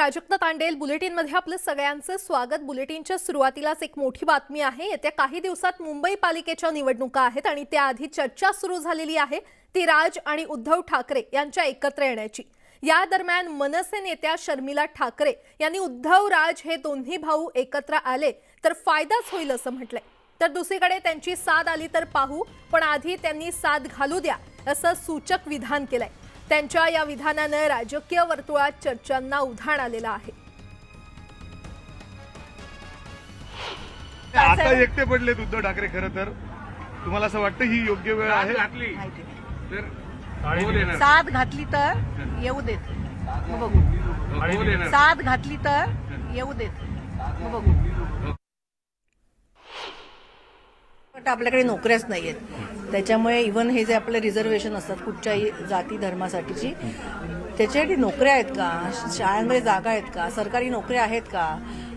प्राजक्त तांडेल बुलेटिनमध्ये आपलं सगळ्यांचं स्वागत। बुलेटिनच्या सुरुवातीलाच एक मोठी बातमी आहे। येत्या काही दिवसात मुंबई पालिकेच्या निवडणुका आहेत आणि त्याआधी चर्चा सुरू झालेली आहे ती राज आणि उद्धव ठाकरे यांच्या एकत्र येण्याची। या दरम्यान मनसे नेत्या शर्मिला ठाकरे यांनी उद्धव राज हे दोन्ही भाऊ एकत्र आले तर फायदाच होईल असं म्हटलंय। तर दुसरीकडे त्यांची साथ आली तर पाहू, पण आधी त्यांनी साथ घालू द्या असं सूचक विधान केलंय। त्यांच्या या विधानाने राजकीय वर्तुळात चर्चांना उधाण आलेलं आहे। आता एकटे पडलेत उद्धव ठाकरे। खरं तर तुम्हाला असं वाटतं ही योग्य वेळ आहे? साथ घातली तर येऊ देत, मग बघू। साथ घातली तर येऊ देत, मग बघू। आपल्याकडे नोकऱ्याच नाहीयेत, त्याच्यामुळे इव्हन हे जे आपले रिझर्वेशन असतात कुठच्याही जाती धर्मासाठीची, त्याच्यासाठी नोकऱ्या आहेत का, शाळांमध्ये जागा आहेत का, सरकारी नोकऱ्या आहेत का?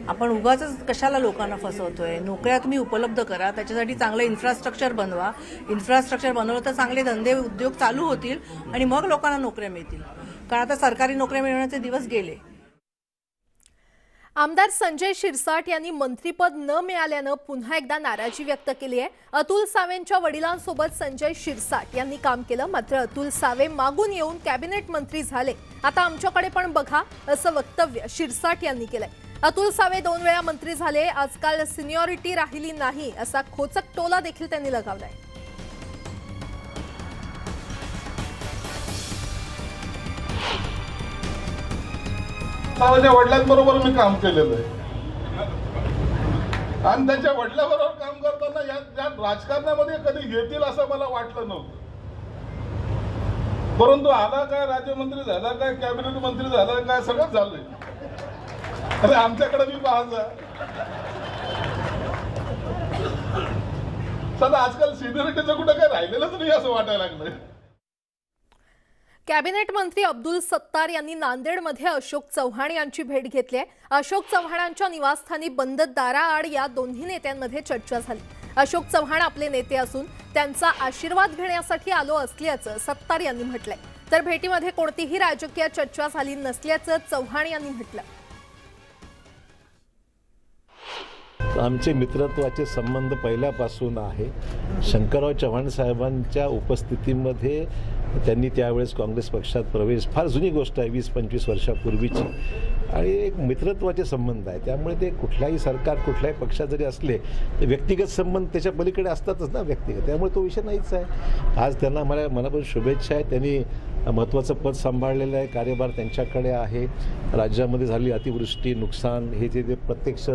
आपण उगाच कशाला लोकांना फसवतोय? नोकऱ्या तुम्ही उपलब्ध करा, त्याच्यासाठी चांगलं इन्फ्रास्ट्रक्चर बनवा। इन्फ्रास्ट्रक्चर बनवलं तर चांगले धंदे उद्योग चालू होतील आणि मग लोकांना नोकऱ्या मिळतील, कारण आता सरकारी नोकऱ्या मिळवण्याचे दिवस गेले। आमदार संजय शिरसाट यांनी मंत्रीपद न मिळाल्यानं पुन्हा एकदा नाराजी व्यक्त केली आहे। अतुल सावेंच्या वडिलांसोबत संजय शिरसाट यांनी काम केलं, मात्र अतुल सावे मागून येऊन कॅबिनेट मंत्री झाले, आता आमच्याकडे पण बघा असं वक्तव्य शिरसाट यांनी केलंय। अतुल सावे 2 वेळा मंत्री झाले, आजकाल सिनियरिटी राहिली नाही असा खोचक टोला देखील त्यांनी लगावलाय। माझ्या वडिलांबरोबर मी काम केलेलं आहे आणि त्याच्या वडिलांबरोबर काम करताना या राजकारणामध्ये कधी घेतील असं मला वाटलं नव्हतं। परंतु आला काय, राज्यमंत्री झाला काय, कॅबिनेट मंत्री झाला काय, सगळंच झालंय। अरे आमच्याकडे मी पाहायचा सध्या आजकाल सिनियरिटीचं कुठं काही राहिलेलंच नाही असं वाटायला लागलंय। कॅबिनेट मंत्री अब्दुल सत्तार यांनी नांदेडमध्ये अशोक चव्हाण यांची भेट घेतली आहे। अशोक चव्हाणांच्या निवासस्थानी बंद दाराआड या दोन्ही नेत्यांमध्ये चर्चा झाली। अशोक चव्हाण आपले नेते असून त्यांचा आशीर्वाद घेण्यासाठी आलो असल्याचं सत्तार यांनी म्हटलंय। तर भेटीमध्ये कोणतीही राजकीय चर्चा झाली नसल्याचं चव्हाण यांनी म्हटलं। आमचे मित्रत्वाचे संबंध पहिल्यापासून आहे। शंकरराव चव्हाण साहेबांच्या उपस्थितीमध्ये त्यांनी त्यावेळेस काँग्रेस पक्षात प्रवेश, फार जुनी गोष्ट आहे, 20-25 वर्षापूर्वीची, आणि एक मित्रत्वाचे संबंध आहे। त्यामुळे ते कुठल्याही सरकार, कुठल्याही पक्षात जरी असले तर व्यक्तिगत संबंध त्याच्या पलीकडे असतातच ना, व्यक्तिगत, त्यामुळे तो विषय नाहीच आहे। आज त्यांना मनापासून शुभेच्छा आहे। त्यांनी महत्त्वाचं पद सांभाळलेलं आहे, कार्यभार त्यांच्याकडे आहे। राज्यामध्ये झाली अतिवृष्टी, नुकसान हे जे प्रत्यक्ष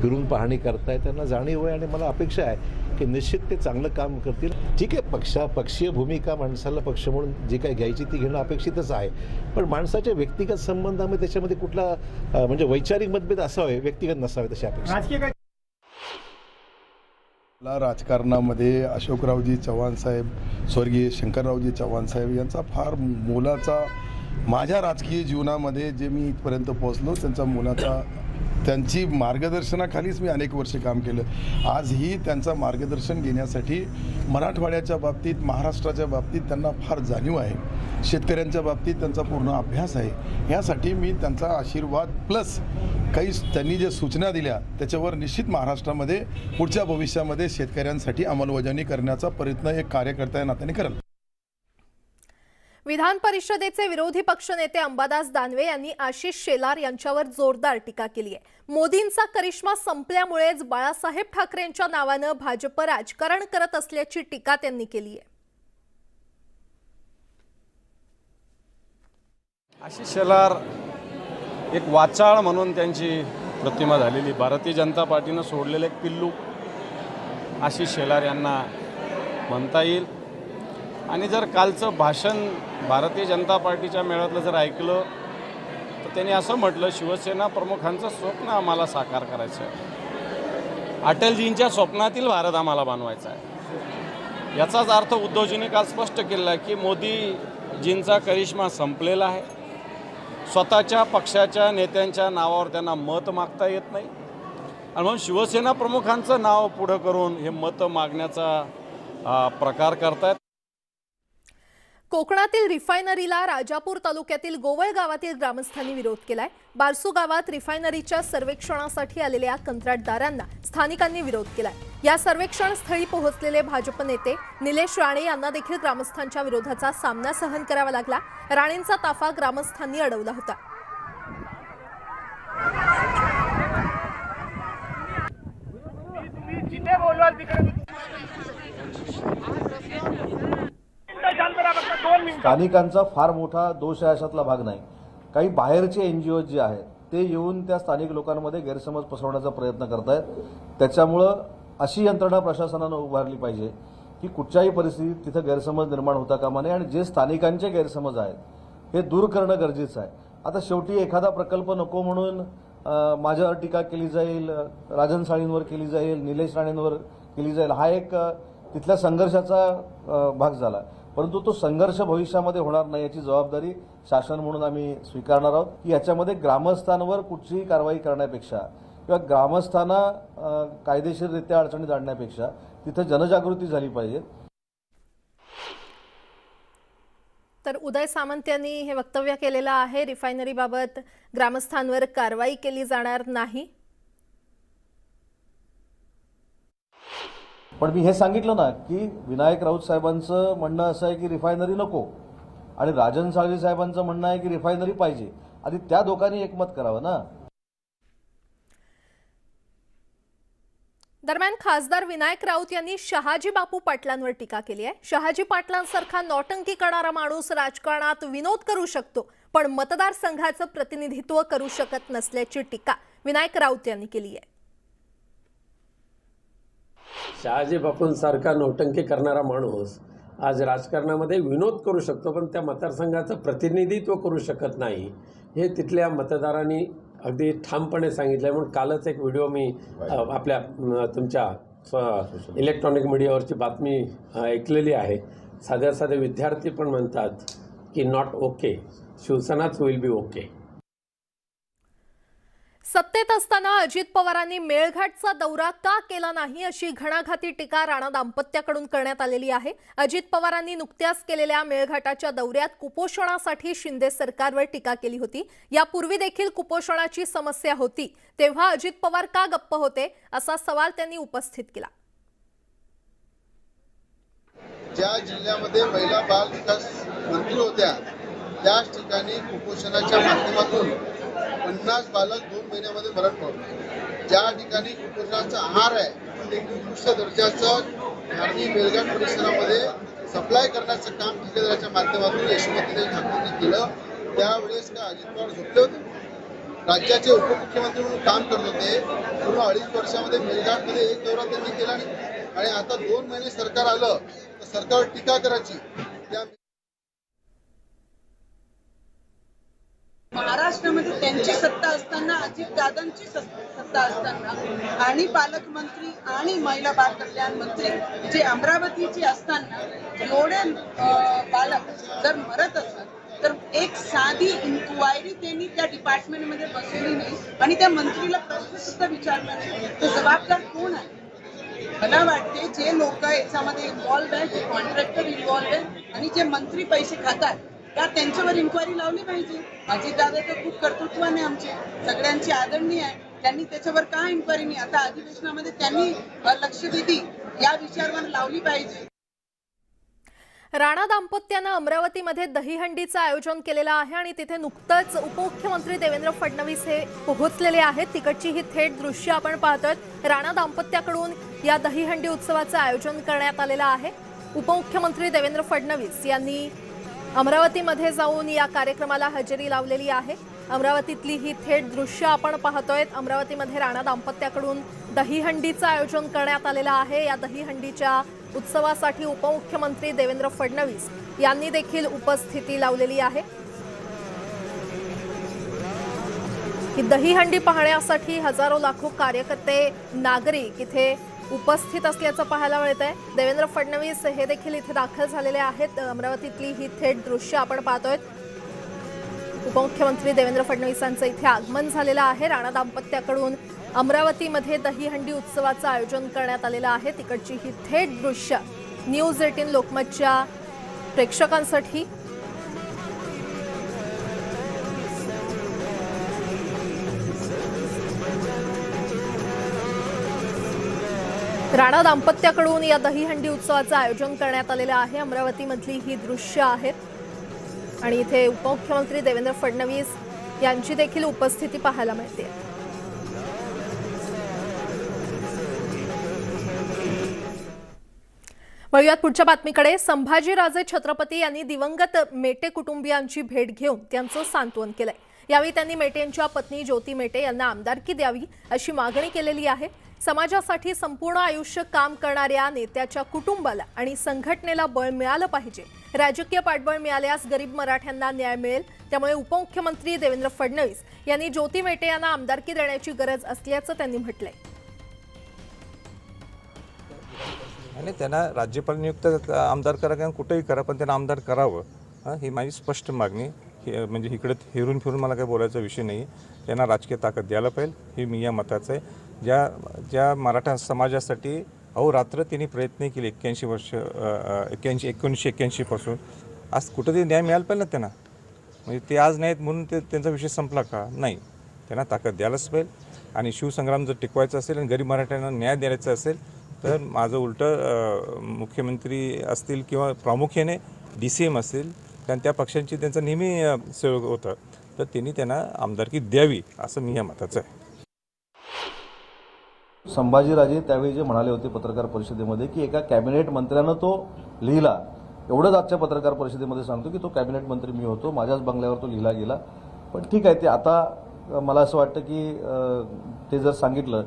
फिरून पाहणी करताय, त्यांना जाणीव आहे आणि मला अपेक्षा आहे की निश्चित ते चांगलं काम करतील। ठीक आहे, पक्षीय भूमिका माणसाला पक्ष म्हणून जी काही घ्यायची ती घेणं अपेक्षितच आहे, पण माणसाच्या व्यक्तिगत संबंधामध्ये त्याच्यामध्ये कुठला म्हणजे वैचारिक मतभेद असावे, व्यक्तिगत नसावे, तशी अपेक्षा। राजकारणामध्ये अशोकरावजी चव्हाण साहेब, स्वर्गीय शंकररावजी चव्हाण साहेब यांचा फार मोलाचा, माझ्या राजकीय जीवनामध्ये जे मी इथपर्यंत पोहोचलो त्यांची मार्गदर्शनाखालीच मी अनेक वर्षे काम केलं। आजही त्यांचं मार्गदर्शन घेण्यासाठी मराठवाड्याच्या बाबतीत, महाराष्ट्राच्या बाबतीत त्यांना फार जाणीव आहे। शेतकऱ्यांच्या बाबतीत त्यांचा पूर्ण अभ्यास आहे। यासाठी मी त्यांचा आशीर्वाद प्लस काही त्यांनी जे सूचना दिल्या त्याच्यावर निश्चित महाराष्ट्रामध्ये पुढच्या भविष्यामध्ये शेतकऱ्यांसाठी अंमलबजावणी करण्याचा प्रयत्न एक कार्यकर्ता या नात्याने करेल। विधान परिषदेचे विरोधी पक्षनेते अंबादास दानवे यांनी आशिष शेलार यांच्यावर जोरदार टीका केली आहे। मोदींचा करिश्मा संपल्यामुळेच बाळासाहेब ठाकरेंच्या नावानं भाजप राजकारण करत असल्याची टीका त्यांनी केली आहे। आशिष शेलार एक वाचाळ म्हणून त्यांची प्रतिमा झालेली, भारतीय जनता पार्टीनं सोडलेलं एक पिल्लू आशिष शेलार यांना म्हणता येईल। आणि जर कालचं भाषण भारतीय जनता पार्टीच्या मेळाव्यातलं जर ऐकलं तर त्यांनी असं म्हटलं, शिवसेना प्रमुखांचं स्वप्न आम्हाला साकार करायचं आहे, अटलजींच्या स्वप्नातील भारत आम्हाला बनवायचा आहे। याचाच अर्थ उद्धवजींनी काल स्पष्ट केला आहे की मोदीजींचा करिश्मा संपलेला आहे। स्वतःच्या पक्षाच्या नेत्यांच्या नावावर त्यांना मत मागता येत नाही आणि म्हणून शिवसेना प्रमुखांचं नाव पुढं करून हे मत मागण्याचा प्रकार करतायत। कोकणातील रिफायनरीला राजापूर तालुक्यातील गोवळ गावातील ग्रामस्थांनी विरोध केलाय. बारसू गावात रिफायनरीच्या सर्वेक्षणासाठी आलेल्या कंत्राटदारांना स्थानिकांनी विरोध केलाय. या सर्वेक्षण स्थळी पोहोचलेले भाजप नेते निलेश राणे यांना देखील ग्रामस्थांच्या विरोधाचा सामना सहन करावा लागला. राणेंचा ताफा ग्रामस्थांनी अडवला होता. स्थानिकांचा फार मोठा दोष आहे अशातला भाग नाही. काही बाहेरचे एनजीओ जे आहेत ते येऊन त्या स्थानिक लोकांमध्ये गैरसमज पसरवण्याचा प्रयत्न करतायत. त्याच्यामुळं अशी यंत्रणा प्रशासनानं उभारली पाहिजे की कुठच्याही परिस्थितीत तिथं गैरसमज निर्माण होता कामा नये आणि जे स्थानिकांचे गैरसमज आहेत हे दूर करणं गरजेचं आहे. आता शेवटी एखादा प्रकल्प नको म्हणून माझ्यावर टीका केली जाईल, राजन साळींवर केली जाईल, निलेश राणेंवर केली जाईल, हा एक तिथल्या संघर्षाचा भाग झाला. परंतु तो संघर्ष भविष्यामध्ये होणार नाही याची जबाबदारी शासन म्हणून आम्ही स्वीकारणार आहोत की याच्यामध्ये ग्रामस्थांवर कुठचीही कारवाई करण्यापेक्षा किंवा ग्रामस्थांना कायदेशीररित्या अडचणीत आणण्यापेक्षा तिथं जनजागृती झाली पाहिजे. तर उदय सामंत यांनी हे वक्तव्य केलेलं आहे. रिफायनरीबाबत ग्रामस्थांवर कारवाई केली जाणार नाही. पण मी हे सांगितलं ना की विनायक राऊत साहेबांचं म्हणणं असं आहे की रिफायनरी नको आणि राजन साळवी साहेबांचं म्हणणं आहे की रिफायनरी पाहिजे. आधी त्या दोघांनी एकमत करावं ना. दरम्यान खासदार विनायक राऊत यांनी शहाजी बापू पाटलांवर टीका केली आहे. शहाजी पाटलांसारखा नौटंकी करणारा माणूस राजकारणात विनोद करू शकतो पण मतदारसंघाचं प्रतिनिधित्व करू शकत नसल्याची टीका विनायक राऊत यांनी केली आहे. शहाजी बापूंसारखा नौटंकी करणारा माणूस आज राजकारणामध्ये विनोद करू शकतो पण त्या मतदारसंघाचं प्रतिनिधित्व करू शकत नाही हे तिथल्या मतदारांनी अगदी ठामपणे सांगितलं आहे. म्हणून कालच एक व्हिडिओ मी आपल्या तुमच्या इलेक्ट्रॉनिक मीडियावरची बातमी ऐकलेली आहे. साधे विद्यार्थी पण म्हणतात की नॉट ओके, शिवसेनाच विल बी ओके. सत्तेत असताना अजित पवारांनी मेळघाटचा दौरा का केला नाही अशी घणाघाती टीका राणा दाम्पत्याकडून करण्यात आलेली आहे. अजित पवारांनी नुकत्याच केलेल्या मेळघाटाच्या दौऱ्यात कुपोषणासाठी शिंदे सरकारवर टीका केली होती. यापूर्वी देखील कुपोषणाची समस्या होती तेव्हा अजित पवार का गप्प होते असा सवाल त्यांनी उपस्थित केला. ज्या जिल्ह्यामध्ये महिला बाल विकास मंत्री होत्या त्याच ठिकाणी कुपोषणाच्या माध्यमातून 50 बालक 2 महिन्यामध्ये मरण पावले. ज्या ठिकाणी कुपोषणाचा आहार आहे ते उत्कृष्ट दर्जाचं आणि मेळघाट परिसरामध्ये सप्लाय करण्याचं काम ठेकेदाराच्या माध्यमातून यशोमतीने ठाकूरने केलं. त्यावेळेस का अजित पवार झोपले होते? राज्याचे उपमुख्यमंत्री म्हणून काम करत होते. पूर्ण 2.5 वर्षामध्ये मेळघाटमध्ये एक दौरा त्यांनी केला नाही आणि आता 2 महिने सरकार आलं तर सरकारवर टीका करायची. त्या महाराष्ट्रामध्ये त्यांची सत्ता असताना अजितदादांची सत्ता असताना आणि पालकमंत्री आणि महिला बाल कल्याण मंत्री जे अमरावतीचे असताना एवढे बालक जर मरत असतात तर एक साधी इन्क्वायरी त्यांनी त्या डिपार्टमेंटमध्ये बसवली नाही आणि त्या मंत्रीला प्रश्न सुद्धा विचारला नाही. तो जबाबदार कोण आहे? मला वाटते जे लोक याच्यामध्ये इन्व्हॉल्व्ह आहेत, जे कॉन्ट्रॅक्टर इन्व्हॉल्व्ह आहेत आणि जे मंत्री पैसे खातात त्या त्यांच्यावर इन्क्वायरी लावली पाहिजे. अजितदादा तर खूप कर्तृत्वाने आमचे सगळ्यांची आदरणीय आहे. त्यांनी त्याच्यावर का इन्क्वायरी नाही? आता अधिवेशनामध्ये त्यांनी लक्षवेधी या विषयावर लावली पाहिजे. राणा दाम्पत्यानं अमरावतीमध्ये दहीहंडीचं आयोजन केलेलं आहे आणि तिथे नुकतंच उपमुख्यमंत्री देवेंद्र फडणवीस हे पोहोचलेले आहेत. तिकडची ही थेट दृश्य आपण पाहतोय. राणा दाम्पत्याकडून या दहीहंडी उत्सवाचं आयोजन करण्यात आलेलं आहे. उपमुख्यमंत्री देवेंद्र फडणवीस यांनी अमरावतीमध्ये जाऊन या कार्यक्रमाला हजेरी लावलेली आहे. अमरावतीतली ही थेट दृश्य आपण पाहतोय. अमरावतीमध्ये राणा दाम्पत्याकडून दहीहंडीचं आयोजन करण्यात आलेलं आहे. या दहीहंडीच्या उत्सवासाठी उपमुख्यमंत्री देवेंद्र फडणवीस यांनी देखील उपस्थिती लावलेली आहे. ही दहीहंडी पाहण्यासाठी हजारो लाखो कार्यकर्ते नागरिक इथे उपस्थित असल्याचं पाहायला मिळतंय. देवेंद्र फडणवीस हे देखील इथे दाखल झालेले आहेत. अमरावतीतली ही थेट दृश्य आपण पाहतोय. उपमुख्यमंत्री देवेंद्र फडणवीसांचं इथे आगमन झालेलं आहे. राणा दाम्पत्याकडून अमरावतीमध्ये दहीहंडी उत्सवाचं आयोजन करण्यात आलेलं आहे. तिकडची ही थेट दृश्य न्यूज 18 लोकमतच्या प्रेक्षकांसाठी. राणा दाम्पत्याकडून या दहीहंडी उत्सवाचं आयोजन करण्यात आलेलं आहे. अमरावतीमधली ही दृश्य आहेत आणि इथे उपमुख्यमंत्री देवेंद्र फडणवीस यांची देखील उपस्थिती पाहायला मिळते. वळूयात पुढच्या बातमीकडे. संभाजीराजे छत्रपती यांनी दिवंगत मेटे कुटुंबियांची भेट घेऊन त्यांचं सांत्वन केलंय. यावेळी त्यांनी मेटेंच्या पत्नी ज्योती मेटे यांना आमदारकी द्यावी अशी मागणी केलेली आहे. समाजासाठी संपूर्ण आयुष्य काम करणाऱ्या नेत्याच्या कुटुंबाला आणि संघटनेला बळ मिळालं पाहिजे. राजकीय पाठबळ मिळाल्यास गरीब मराठ्यांना न्याय मिळेल. त्यामुळे उपमुख्यमंत्री देवेंद्र फडणवीस यांनी ज्योती मेटे यांना आमदारकी देण्याची गरज असल्याचं त्यांनी म्हटलंय. आणि त्यांना राज्यपाल नियुक्त आमदार करा किंवा कुठेही करा, पण त्यांना आमदार करावं ही माझी स्पष्ट मागणी. म्हणजे इकडे हेरून फिरून मला काही बोलायचा विषय नाही. त्यांना राजकीय ताकद द्यायला पाहिजे ही मी या मताचं आहे. ज्या मराठा समाजासाठी अहोरात्र त्यांनी प्रयत्न केले 81 वर्ष 1981 पासून, आज कुठंतरी न्याय मिळायला पाहिजे ना त्यांना. म्हणजे ते आज नाहीत म्हणून त्यांचा विषय संपला का? नाही, त्यांना ताकद द्यायलाच पाहिजे. आणि शिवसंग्राम जर टिकवायचा असेल आणि गरीब मराठ्यांना न्याय द्यायचा असेल तर माझं उलटं मुख्यमंत्री असतील किंवा प्रामुख्याने DCM असतील, कारण त्या पक्षांची त्यांचा नेहमी सहयोग होता, तर त्यांना आमदारकी द्यावी असं मी या मताचं आहे. संभाजीराजे त्यावेळी जे म्हणाले होते पत्रकार परिषदेमध्ये की एका कॅबिनेट मंत्र्यानं तो लिहिला, एवढंच आजच्या पत्रकार परिषदेमध्ये सांगतो की तो कॅबिनेट मंत्री मी होतो, माझ्याच बंगल्यावर तो लिहिला गेला. पण ठीक आहे, ते आता मला असं वाटतं की ते जर सांगितलं,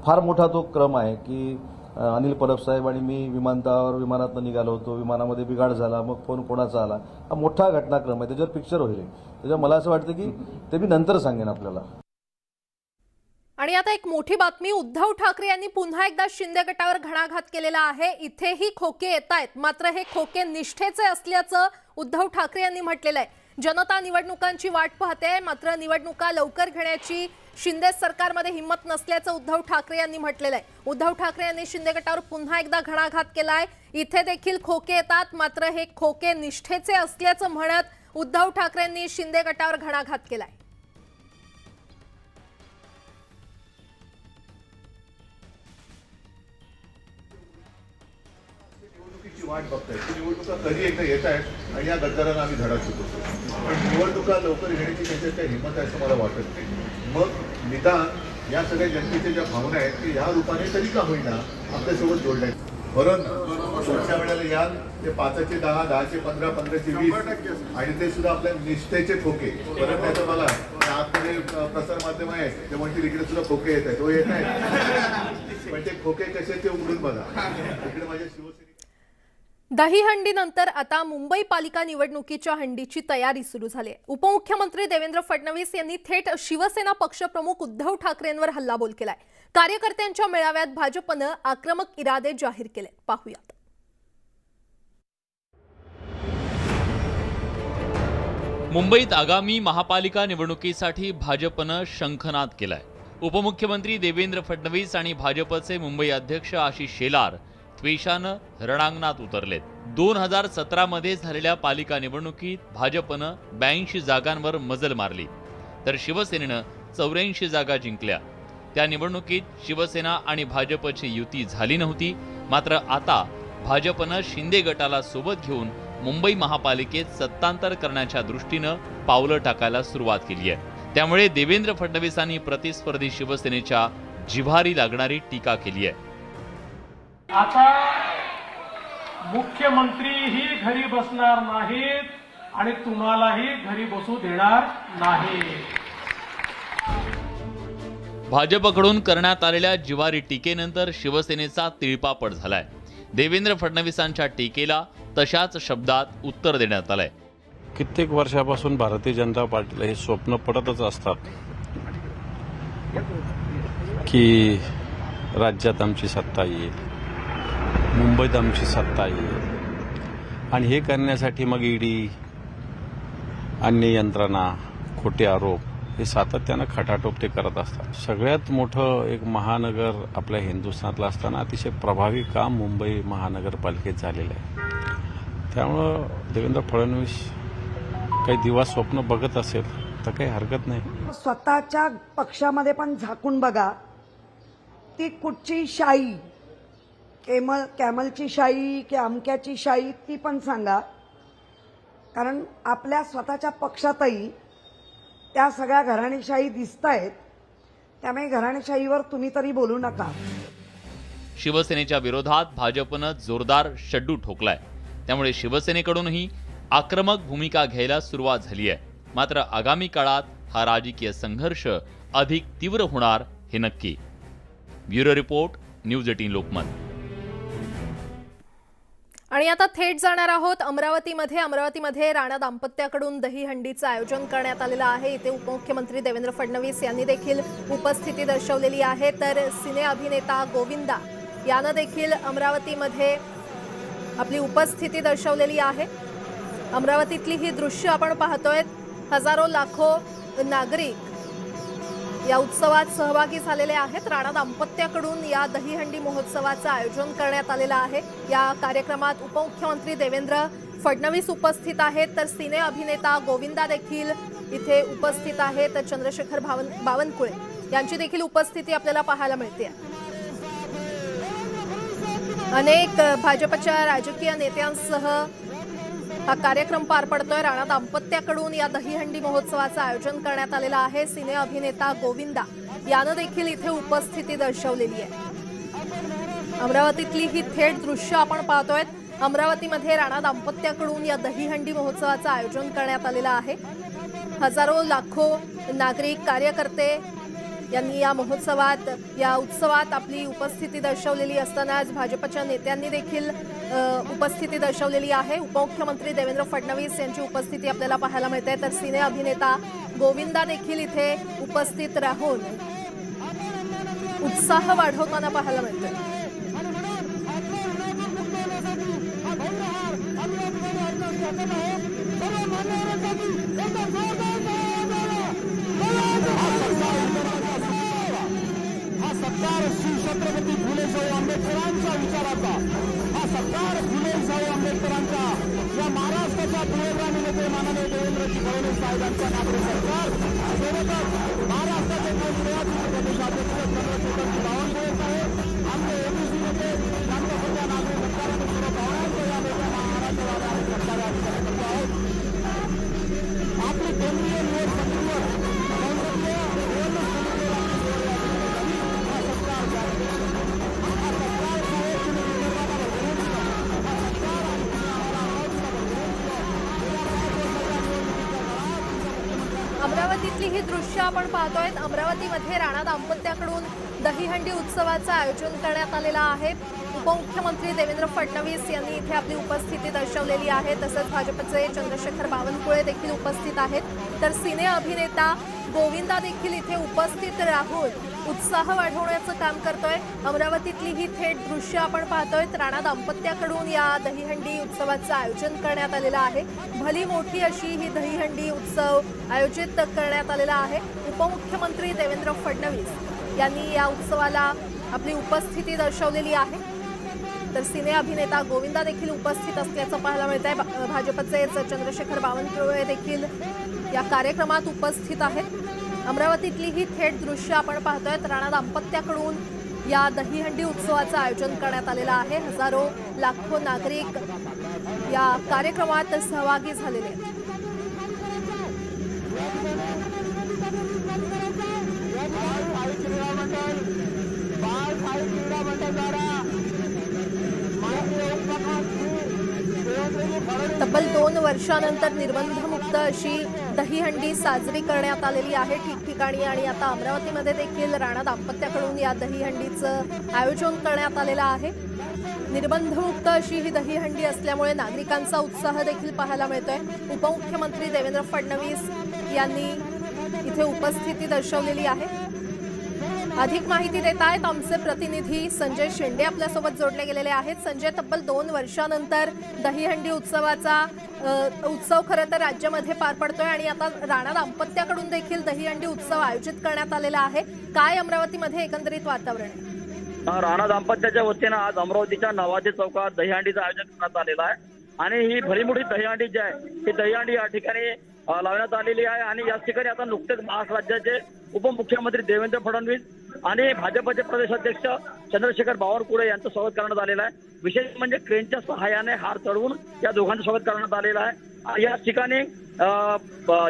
फार मोठा तो क्रम आहे की अनिल परब साहेब आणि मी विमानातनं निघालो होतो, विमानामध्ये बिघाड झाला, मग फोन कोणाचा आला, हा मोठा घटनाक्रम आहे. त्याच्यावर पिक्चर होईल. त्याच्यावर मला असं वाटतं की ते मी नंतर सांगेन आपल्याला. आणि आता एक मोठी बातमी. उद्धव ठाकरे यांनी पुन्हा एकदा शिंदे गटावर घणाघात केलेला आहे. इथेही खोके येत आहेत, मात्र हे खोके निष्ठेचे असल्याचं उद्धव ठाकरे यांनी म्हटलेलं आहे. जनता निवडणुकांची वाट पाहते, मात्र निवडणुका लवकर घेण्याची शिंदे सरकारमध्ये हिंमत नसल्याचं उद्धव ठाकरे यांनी म्हटलेलं आहे. उद्धव ठाकरे यांनी शिंदे गटावर पुन्हा एकदा घणाघात केलाय. इथे देखील खोके येतात, मात्र हे खोके निष्ठेचे असल्याचं म्हणत उद्धव ठाकरेंनी शिंदे गटावर घणाघात केलाय. वाट बघतायत की निवडणुका कधी एकदा येत आहेत आणि या गद्दारांना आम्ही धडा शिकवतो. पण निवडणुका लवकर घेण्याची त्यांच्यात काही हिंमत आहे असं मला वाटत नाही. मग निदान या सगळ्या जनतेच्या ज्या भावना आहेत की या रूपाने तरी का होईना आपल्यासोबत जोडल्या आहेत. बरं, पुढच्या वेळेला याल ते 5चे 10, 10चे 15, 15चे 20 आणि ते सुद्धा आपल्या निष्ठेचे खोके. परत त्याचं मला आतमध्ये प्रसार माध्यम आहे ते म्हणतील इकडे सुद्धा खोके येत आहेत. तो येत आहे, पण ते खोके कसे ते उघडून बघा. इकडे माझ्या शिवसेने दहीहंडीनंतर आता मुंबई पालिका निवडणुकीच्या हंडीची तयारी सुरू झाली आहे. उपमुख्यमंत्री देवेंद्र फडणवीस यांनी थेट शिवसेना पक्षप्रमुख उद्धव ठाकरेंवर हल्लाबोल केलाय. कार्यकर्त्यांच्या मेळाव्यात भाजपनं आक्रमक इरादे जाहीर केले. पाहूयात. मुंबईत आगामी महापालिका निवडणुकीसाठी भाजपनं शंखनाद केलाय. उपमुख्यमंत्री देवेंद्र फडणवीस आणि भाजपचे मुंबई अध्यक्ष आशिष शेलार द्वेषानं रणांगणात उतरलेत. 2017 मध्ये झालेल्या पालिका निवडणुकीत भाजपनं 82 जागांवर मजल मारली, तर शिवसेनेनं 84 जागा जिंकल्या. त्या निवडणुकीत शिवसेना आणि भाजपची युती झाली नव्हती. मात्र आता भाजपनं शिंदे गटाला सोबत घेऊन मुंबई महापालिकेत सत्तांतर करण्याच्या दृष्टीनं पावलं टाकायला सुरुवात केली आहे. त्यामुळे देवेंद्र फडणवीसांनी प्रतिस्पर्धी शिवसेनेच्या जिव्हारी लागणारी टीका केली आहे. आता मुख्यमंत्रीही घरी बसणार नाहीत आणि तुम्हालाही घरी बसू देणार नाही. भाजपकडून करण्यात आलेल्या जिव्हारी टीकेनंतर शिवसेनेचा तिळपापड झालाय. देवेंद्र फडणवीसांच्या टीकेला तशाच शब्दात उत्तर देण्यात आलंय. कित्येक वर्षापासून भारतीय जनता पार्टीला हे स्वप्न पडतच असतात की राज्यात आमची सत्ता येईल, मुंबईत आमची सत्ता येईल, आणि हे करण्यासाठी मग ईडी, अन्य यंत्रणा, खोटे आरोप हे सातत्यानं खटाटोप ते करत असतात. सगळ्यात मोठं एक महानगर आपल्या हिंदुस्थानातलं असताना अतिशय प्रभावी काम मुंबई महानगरपालिकेत झालेलं आहे. त्यामुळं देवेंद्र फडणवीस काही दिवस स्वप्न बघत असेल तर काही हरकत नाही. स्वतःच्या पक्षामध्ये पण झाकून बघा, ती कुठची शाई, कॅमलची शाई की अमक्याची शाई ती पण सांगा, कारण आपल्या स्वतःच्या पक्षातही त्या सगळ्या घराणेशाही दिसतायत. त्यामुळे घराणेशाहीवर तुम्ही तरी बोलू नका. शिवसेनेच्या विरोधात भाजपनं जोरदार शड्डू ठोकलाय. त्यामुळे शिवसेनेकडूनही आक्रमक भूमिका घ्यायला सुरुवात झाली आहे. मात्र आगामी काळात हा राजकीय संघर्ष अधिक तीव्र होणार हे नक्की. Bureau report, news 18 Lokmat. आणि आता थेट जाणार आहोत अमरावतीमध्ये राणा दाम्पत्याकडून दहीहंडीचं आयोजन करण्यात आलेलं आहे. इथे उपमुख्यमंत्री देवेंद्र फडणवीस यांनी देखील उपस्थिती दर्शवलेली आहे. तर सिने अभिनेता गोविंदा यानं देखील अमरावतीमध्ये आपली उपस्थिती दर्शवलेली आहे. अमरावतीतली ही दृश्य आपण पाहतोय. हजारो लाखो नागरिक या उत्सवात सहभागी झालेले आहेत. राणा दाम्पत्याकडून या दहीहंडी महोत्सवाचं आयोजन करण्यात आलेलं आहे. या कार्यक्रमात उपमुख्यमंत्री देवेंद्र फडणवीस उपस्थित आहेत. तर सिने अभिनेता गोविंदा देखील इथे उपस्थित आहेत. चंद्रशेखर बावनकुळे यांची देखील उपस्थिती आपल्याला पाहायला मिळते. अनेक भाजपच्या राजकीय नेत्यांसह हा कार्यक्रम पार पडतोय. राणा दाम्पत्याकडून या दहीहंडी महोत्सवाचं आयोजन करण्यात आलेलं आहे. सिने अभिनेता गोविंदा यानं देखील इथे उपस्थिती दर्शवलेली आहे. अमरावतीतली ही थेट दृश्य आपण पाहतोय. अमरावतीमध्ये राणा दाम्पत्याकडून या दहीहंडी महोत्सवाचं आयोजन करण्यात आलेलं आहे. हजारो लाखो नागरिक, कार्यकर्ते यांनी या महोत्सवात, या उत्सवात आपली उपस्थिती दर्शवलेली असतानाच भाजपच्या नेत्यांनी देखील उपस्थिती दर्शवलेली आहे. उपमुख्यमंत्री देवेंद्र फडणवीस यांची उपस्थिती आपल्याला पाहायला मिळते. तर सिने अभिनेता गोविंदा देखील इथे उपस्थित राहून उत्साह वाढवताना पाहायला मिळतोय. छत्रपती फुले आंबेडकरांच्या विचाराचा हा सरकार फुले आंबेडकरांच्या या महाराष्ट्राच्या पुरोगामी नेते माननीय देवेंद्रजी फडणवीस साहेबांच्या नागरिक सरकार सोबतच महाराष्ट्राचे नवनिर्वाचित प्रदेशाध्यक्ष चंद्रशेखर बावनकुळे साहेब, आमचे ओबीसी नेते राज्यसभा नागरिक सरकारांनी सर्व पाहुण्यांचं या मोठ्या महाराष्ट्रवाद्या आणि सरकार करतो आहोत. आपली केंद्रीय निवड समितीवर संसदीय अमरावतीतली ही दृश्य आपण पाहतोय. अमरावतीमध्ये राणा दाम्पत्याकडून दहीहंडी उत्सवाचं आयोजन करण्यात आलेलं आहे. उपमुख्यमंत्री देवेंद्र फडणवीस यांनी इथे आपली उपस्थिती दर्शवलेली आहे. तसंच भाजपचे चंद्रशेखर बावनकुळे देखील उपस्थित आहेत. तर सिने अभिनेता गोविंदा देखील इथे उपस्थित राहून उत्साह वाढवण्याचं काम करतोय. अमरावतीतली ही थेट दृश्य आपण पाहतोय. राणा दाम्पत्याकडून या दहीहंडी उत्सवाचं आयोजन करण्यात आलेलं आहे. भली मोठी अशी ही दहीहंडी उत्सव आयोजित करण्यात आलेला आहे. उपमुख्यमंत्री देवेंद्र फडणवीस यांनी या उत्सवाला आपली उपस्थिती दर्शवलेली आहे. तर सिने अभिनेता गोविंदा देखील उपस्थित असल्याचं पाहायला मिळत आहे. भाजपचे चंद्रशेखर बावनकुळे देखील या कार्यक्रमात उपस्थित आहेत. अमरावतीतली ही थेट दृश्य आपण पाहतोय. राणा दाम्पत्याकडून या दहीहंडी उत्सवाचं आयोजन करण्यात आलेलं आहे. हजारो लाखो नागरिक या कार्यक्रमात सहभागी झालेले आहेत. तब्बल 2 वर्षानंतर निर्बंधमुक्त अशी दहीहंडी साजरी करण्यात आलेली आहे ठिकठिकाणी. आणि आता अमरावतीमध्ये देखील राणा दाम्पत्याकडून या दहीहंडीचं आयोजन करण्यात आलेलं आहे. निर्बंधमुक्त अशी ही दहीहंडी असल्यामुळे नागरिकांचा उत्साह देखील पाहायला मिळतोय. उपमुख्यमंत्री देवेंद्र फडणवीस यांनी इथे उपस्थिती दर्शवलेली आहे. अधिक माहिती देत आहेत आमचे प्रतिनिधी संजय शेंडे आपल्यासोबत जोडले गेलेले आहेत. संजय, तब्बल 2 वर्षानंतर दहीहंडी उत्सवाचा उत्सव खरं तर राज्यामध्ये पार पडतोय आणि आता राणा दाम्पत्याकडून देखील दहीहंडी उत्सव आयोजित करण्यात आलेला आहे. काय अमरावतीमध्ये एकंदरीत वातावरण आहे? राणा दाम्पत्याच्या वतीनं आज अमरावतीच्या नवाजी चौकात दहीहंडीचं आयोजन करण्यात आलेलं आहे. आणि ही भली मोठी दहीहंडी जी आहे ही दहीहंडी या ठिकाणी लावण्यात आलेली आहे. आणि याच ठिकाणी आता नुकतेच महाराष्ट्र राज्याचे उपमुख्यमंत्री देवेंद्र फडणवीस आणि भाजपचे प्रदेशाध्यक्ष चंद्रशेखर बावनकुळे यांचं स्वागत करण्यात आलेलं आहे. विशेष म्हणजे क्रेनच्या सहाय्याने हार चढवून या दोघांचं स्वागत करण्यात आलेलं आहे. याच ठिकाणी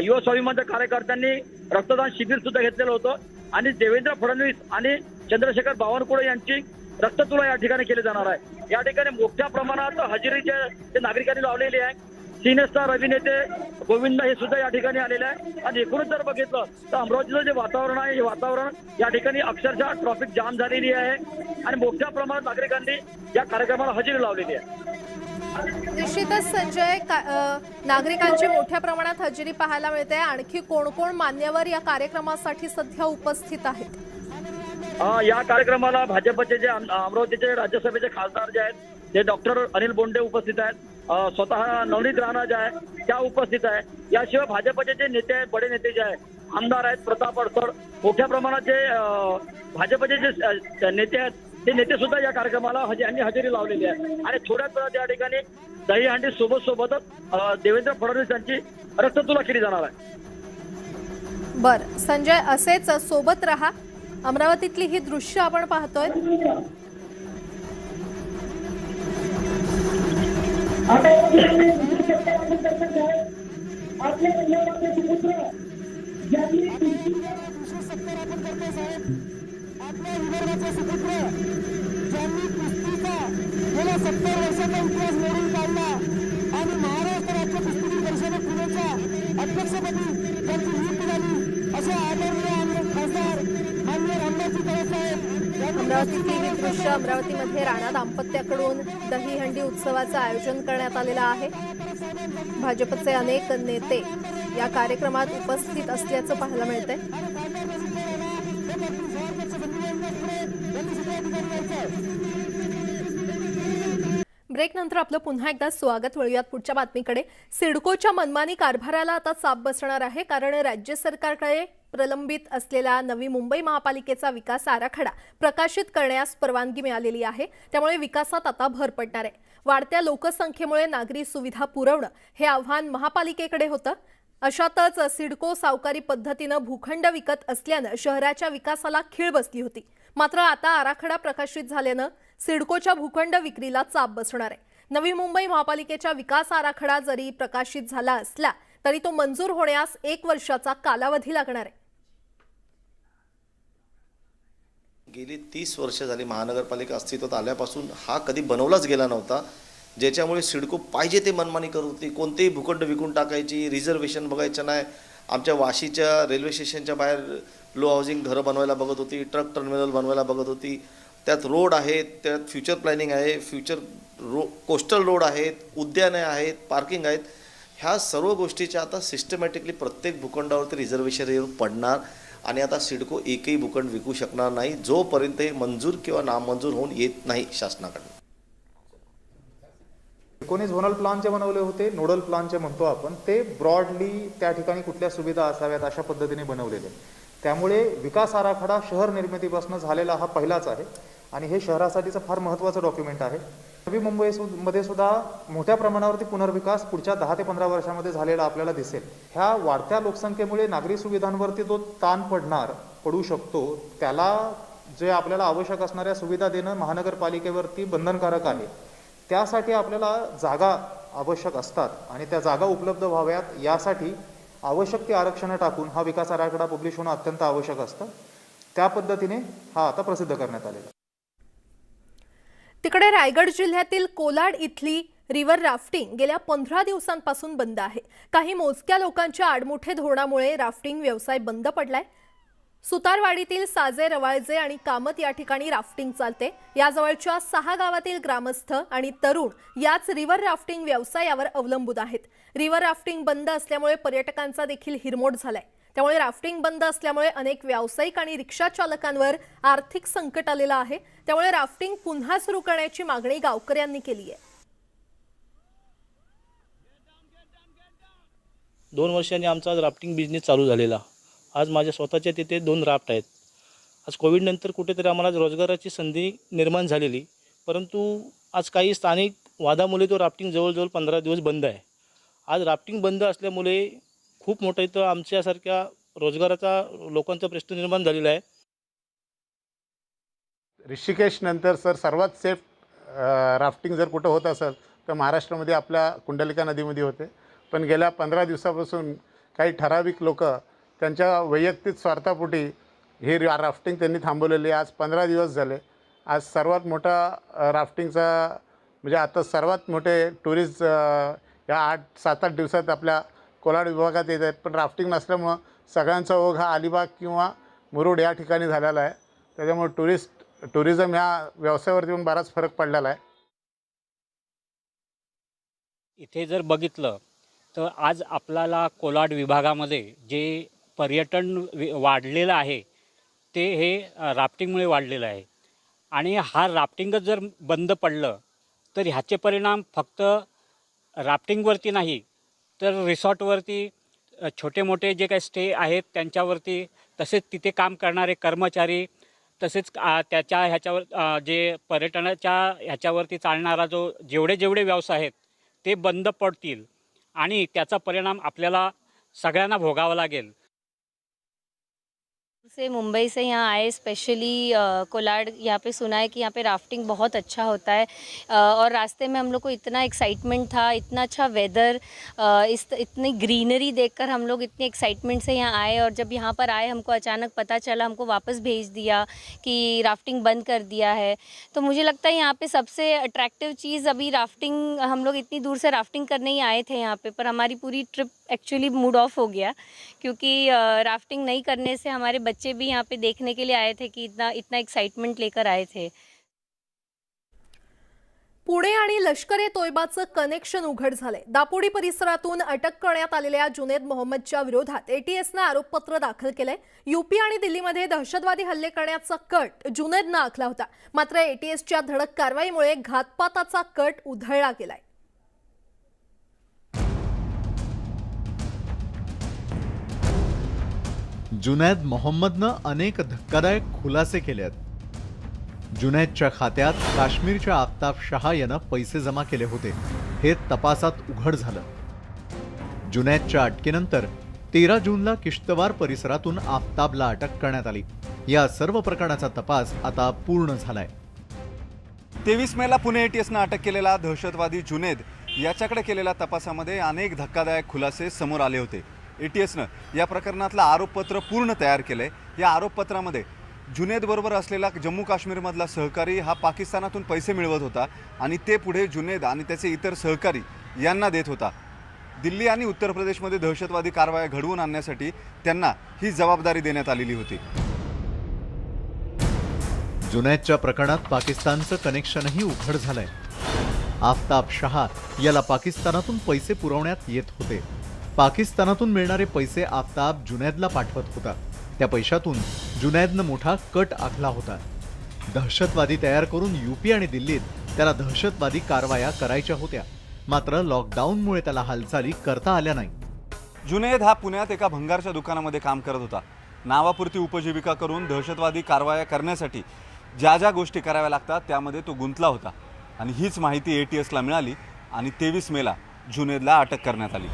युवा स्वाभिमानच्या कार्यकर्त्यांनी रक्तदान शिबिर सुद्धा घेतलेलं होतं आणि देवेंद्र फडणवीस आणि चंद्रशेखर बावनकुळे यांची रक्ततुला या ठिकाणी केली जाणार आहे. या ठिकाणी मोठ्या प्रमाणात हजेरीचे नागरिकांनी लावलेली आहे. सिनेस्टार अभिनेते गोविंद हे सुद्धा या ठिकाणी आलेले आहे. आणि एकूणच जर बघितलं तर अमरावतीचं जे वातावरण आहे हे वातावरण या ठिकाणी अक्षरशः ट्रॉफिक जाम झालेली आहे आणि मोठ्या प्रमाणात नागरिकांनी या कार्यक्रमाला हजेरी लावलेली आहे. निश्चितच संजय, नागरिकांची मोठ्या प्रमाणात हजेरी पाहायला मिळते. आणखी कोण कोण मान्यवर या कार्यक्रमासाठी सध्या उपस्थित आहेत? या कार्यक्रमाला भाजपचे जे अमरावतीचे राज्यसभेचे खासदार जे आहेत ते डॉक्टर अनिल बोंडे उपस्थित आहेत. स्वतः नवनीत राणा जे आहे त्या उपस्थित आहे. याशिवाय भाजपचे जे नेते आहेत, बडे नेते जे आहेत, आमदार आहेत, प्रताप अडसर, मोठ्या प्रमाणात जे भाजपचे जे नेते आहेत ते नेते सुद्धा या कार्यक्रमाला हजेरी लावलेली आहे. आणि थोड्याच वेळात या ठिकाणी दहीहंडी सोबतच देवेंद्र फडणवीस यांची रक्ततुला केली जाणार आहे. बरं संजय, असेच सोबत रहा. अमरावतीतली ही दृश्य आपण पाहतोय. आपल्या विदर्भाचे सुपुत्र ज्यांनी कुस्तीचा गेल्या 70 वर्षाचा इतिहास मोडून काढला आणि महाराष्ट्र राज्य कुस्ती परिषद पुण्याच्या अध्यक्षपदी ज्यांची नियुक्ती झाली असे आदरणीय खासदार माननीय रामदासजी तळेसाहेब. अमरावतीतली ही दृश्य अमरावतीमध्ये राणा दाम्पत्याकडून दहीहंडी उत्सवाचं आयोजन करण्यात आलेलं आहे. भाजपचे अनेक नेते या कार्यक्रमात उपस्थित असल्याचं पाहायला मिळतंय. ब्रेक नंतर आपलं पुन्हा एकदा स्वागत. वळूयात पुढच्या बातमीकडे. सिडकोच्या मनमानी कारभाराला आता चाप बसणार आहे, कारण राज्य सरकारकडे प्रलंबित असलेला नवी मुंबई महापालिकेचा विकास आराखडा प्रकाशित करण्यास परवानगी मिळालेली आहे. त्यामुळे विकासात आता भर पडणार आहे. वाढत्या लोकसंख्येमुळे नागरी सुविधा पुरवणं हे आव्हान महापालिकेकडे होतं. अशातच सिडको सावकारी पद्धतीनं भूखंड विकत असल्यानं शहराच्या विकासाला खीळ बसली होती. मात्र आता आराखडा प्रकाशित झाल्यानं सिडकोच्या भूखंड विक्रीला चाप बसणार आहे. नवी मुंबई महापालिकेच्या विकास आराखडा जरी प्रकाशित झाला असला तरी तो मंजूर होण्यास 1 वर्षाचा कालावधी लागणार आहे. गेली 30 वर्ष झाली महानगरपालिका अस्तित्वात आल्यापासून हा कधी बनवलाच गेला नव्हता, ज्याच्यामुळे सिडको पाहिजे ते मनमानी करत होती. कोणतेही भूखंड विकून टाकायची, रिझर्वेशन बघायचं नाही. आमच्या वाशीच्या रेल्वे स्टेशनच्या बाहेर लो हाऊसिंग घरं बनवायला बघत होती, ट्रक टर्मिनल बनवायला बघत होती. त्यात रोड आहेत, त्यात फ्युचर प्लॅनिंग आहे, कोस्टल रोड आहेत, उद्याने आहेत, पार्किंग आहेत. ह्या सर्व गोष्टीच्या आता सिस्टमॅटिकली प्रत्येक भूखंडावरती रिझर्वेशन येऊन पडणार आणि आता सिडको एकही भूखंड विकू शकणार नाही जोपर्यंत हे मंजूर किंवा नामंजूर होऊन येत नाही शासनाकडे. 19 झोनल प्लान जे बनवले होते, नोडल प्लान जे म्हणतो आपण, ते ब्रॉडली त्या ठिकाणी कुठल्या सुविधा असाव्यात अशा पद्धतीने बनवलेले. त्यामुळे विकास आराखडा शहर निर्मितीपासून झालेला हा पहिलाच आहे आणि हे शहरासाठीचं फार महत्त्वाचं डॉक्युमेंट आहे. नवी मुंबईमध्ये सुद्धा मोठ्या प्रमाणावरती पुनर्विकास पुढच्या 10 ते 15 वर्षामध्ये झालेला आपल्याला दिसेल. ह्या वाढत्या लोकसंख्येमुळे नागरी सुविधांवरती जो ताण पडू शकतो, त्याला जे आपल्याला आवश्यक असणाऱ्या सुविधा देणं महानगरपालिकेवरती बंधनकारक आहे. त्यासाठी आपल्याला जागा आवश्यक असतात आणि त्या जागा उपलब्ध व्हाव्यात यासाठी आवश्यक ती आरक्षणं टाकून हा विकास आराखडा पब्लिश होणं अत्यंत आवश्यक असतं. त्या पद्धतीने हा आता प्रसिद्ध करण्यात आलेला. तिकडे रायगड जिल्ह्यातील कोलाड इथली रिव्हर राफ्टिंग गेल्या 15 दिवसांपासून बंद आहे. काही मोजक्या लोकांच्या आडमुठे धोरणामुळे राफ्टिंग व्यवसाय बंद पडलाय. सुतारवाडीतील साजे, रवाळजे आणि कामत या ठिकाणी राफ्टिंग चालते. याजवळच्या 6 गावातील ग्रामस्थ आणि तरुण याच रिव्हर राफ्टिंग व्यवसायावर अवलंबून आहेत. रिव्हर राफ्टिंग बंद असल्यामुळे पर्यटकांचा देखील हिरमोड झालाय. त्यामुळे राफ्टिंग बंद असल्यामुळे अनेक व्यावसायिक आणि रिक्षा चालकांवर आर्थिक संकट आलेलं आहे. त्यामुळे राफ्टिंग पुन्हा सुरू करण्याची मागणी गावकऱ्यांनी केली आहे. 2 वर्षांनी आमचा राफ्टिंग बिझनेस चालू झालेला. आज माझ्या स्वतःच्या तिथे 2 राफ्ट आहेत. आज कोविडनंतर कुठेतरी आम्हाला रोजगाराची संधी निर्माण झालेली, परंतु आज काही स्थानिक वादामुळे तो राफ्टिंग जवळजवळ 15 दिवस बंद आहे. आज राफ्टिंग बंद असल्यामुळे खूप मोठा इथं आमच्यासारख्या रोजगाराचा लोकांचा प्रश्न निर्माण झालेला आहे. ऋषिकेश नंतर सर सर्वात सेफ राफ्टिंग जर कुठं होत असेल तर महाराष्ट्रामध्ये आपल्या कुंडलिका नदीमध्ये होते. पण गेल्या 15 दिवसापासून काही ठराविक लोक त्यांच्या वैयक्तिक स्वार्थापोटी ही राफ्टिंग त्यांनी थांबवलेली आहे. आज 15 दिवस झाले. आज सर्वात मोठा राफ्टिंगचा म्हणजे आता सर्वात मोठे टुरिस्ट या 8-7-8 दिवसात आपल्या कोलाड विभागात येत आहेत. पण राफ्टिंग नसल्यामुळं सगळ्यांचा ओघ हा अलिबाग किंवा मुरुड या ठिकाणी झालेला आहे. त्याच्यामुळे टुरिझम ह्या व्यवसायावरती पण बराच फरक पडलेला आहे. इथे जर बघितलं तर आज आपल्याला कोलाड विभागामध्ये जे पर्यटन वाढलेलं आहे ते हे राफ्टिंगमुळे वाढलेलं आहे. आणि हा राफ्टिंगच जर बंद पडलं तर ह्याचे परिणाम फक्त राफ्टिंगवरती नाही तर रिसॉर्टवरती छोटे मोठे जे काही स्टे आहेत त्यांच्यावरती, तसेच तिथे काम करणारे कर्मचारी, तसेच त्याच्या ह्याच्यावर जे पर्यटनाच्या ह्याच्यावरती चालणारा जेवढे व्यवसाय आहेत ते बंद पडतील आणि त्याचा परिणाम आपल्याला सगळ्यांना भोगावा लागेल. से मुंबई से यहाँ आए स्पेशली कोलाड, यहाँ पे सुना है कि यहाँ पे राफ्टिंग बहुत अच्छा होता है और रास्ते में हम लोग को इतना एक्साइटमेंट था, इतना अच्छा वेदर, इतनी ग्रीनरी देखकर हम लोग इतनी एक्साइटमेंट से यहाँ आए और जब यहाँ पर आए हमको अचानक पता चला, हमको वापस भेज दिया कि राफ्टिंग बंद कर दिया है. तो मुझे लगता है यहाँ पे सबसे अट्रैक्टिव चीज़ अभी राफ्टिंग, हम लोग इतनी दूर से राफ्टिंग करने ही आए थे यहाँ पे, पर हमारी पूरी ट्रिप एक्चुअली मूड ऑफ हो गया क्योंकि राफ्टिंग नहीं करने से हमारे बच्चे भी यहाँ पे देखने के लिए आए थे कि इतना एक्साइटमेंट लेकर आए थे. पुणे आणि लष्कर-ए तोयबाचं कनेक्शन उघड झाले. दापोडी परिसरातून अटक करण्यात आलेल्या जुनेद मोहम्मदच्या विरोधात एटीएसनं आरोपपत्र दाखल केलंय. यूपी आणि दिल्लीमध्ये दहशतवादी हल्ले करण्याचा कट जुनेदनं आखला होता. मात्र एटीएसच्या धडक कारवाईमुळे घातपाताचा कट उधळला गेलाय. जुनैद मोहम्मदनं अनेक धक्कादायक खुलासे केले आहेत. जुनैदच्या खात्यात काश्मीरच्या आफ्ताब शहा यानं पैसे जमा केले होते, हे तपासात उघड झालं. जुनैदच्या अटकेनंतर 13 जूनला किश्तवार परिसरातून आफ्ताबला अटक करण्यात आली. या सर्व प्रकरणाचा तपास आता पूर्ण झालाय. 23 मेला पुणे एटीएसनं अटक केलेला दहशतवादी जुनैद याच्याकडे केलेल्या तपासामध्ये अनेक धक्कादायक खुलासे समोर आले होते. एटीएसनं या प्रकरणातलं आरोपपत्र पूर्ण तयार केलंय. या आरोपपत्रामध्ये जुनैद बरोबर असलेला जम्मू काश्मीरमधला सहकारी हा पाकिस्तानातून पैसे मिळवत होता आणि ते पुढे जुनैद आणि त्याचे इतर सहकारी यांना देत होता. दिल्ली आणि उत्तर प्रदेशमध्ये दहशतवादी कारवाया घडवून आणण्यासाठी त्यांना ही जबाबदारी देण्यात आलेली होती. जुनैदच्या प्रकरणात पाकिस्तानचं कनेक्शनही उघड झालंय. आफ्ताब शहा याला पाकिस्तानातून पैसे पुरवण्यात येत होते. पाकिस्तानातून मिळणारे पैसे आफ्ताब जुनैदला पाठवत होता. त्या पैशातून जुनैदनं मोठा कट आखला होता. दहशतवादी तयार करून यूपी आणि दिल्लीत त्याला दहशतवादी कारवाया करायच्या होत्या. मात्र लॉकडाऊनमुळे त्याला हालचाली करता आल्या नाही. जुनैद हा पुण्यात एका भंगारच्या दुकानामध्ये काम करत होता. नावापुरती उपजीविका करून दहशतवादी कारवाया करण्यासाठी ज्या ज्या गोष्टी कराव्या लागतात त्यामध्ये तो गुंतला होता आणि हीच माहिती एटीएसला मिळाली आणि 23 मेला जुनैदला अटक करण्यात आली.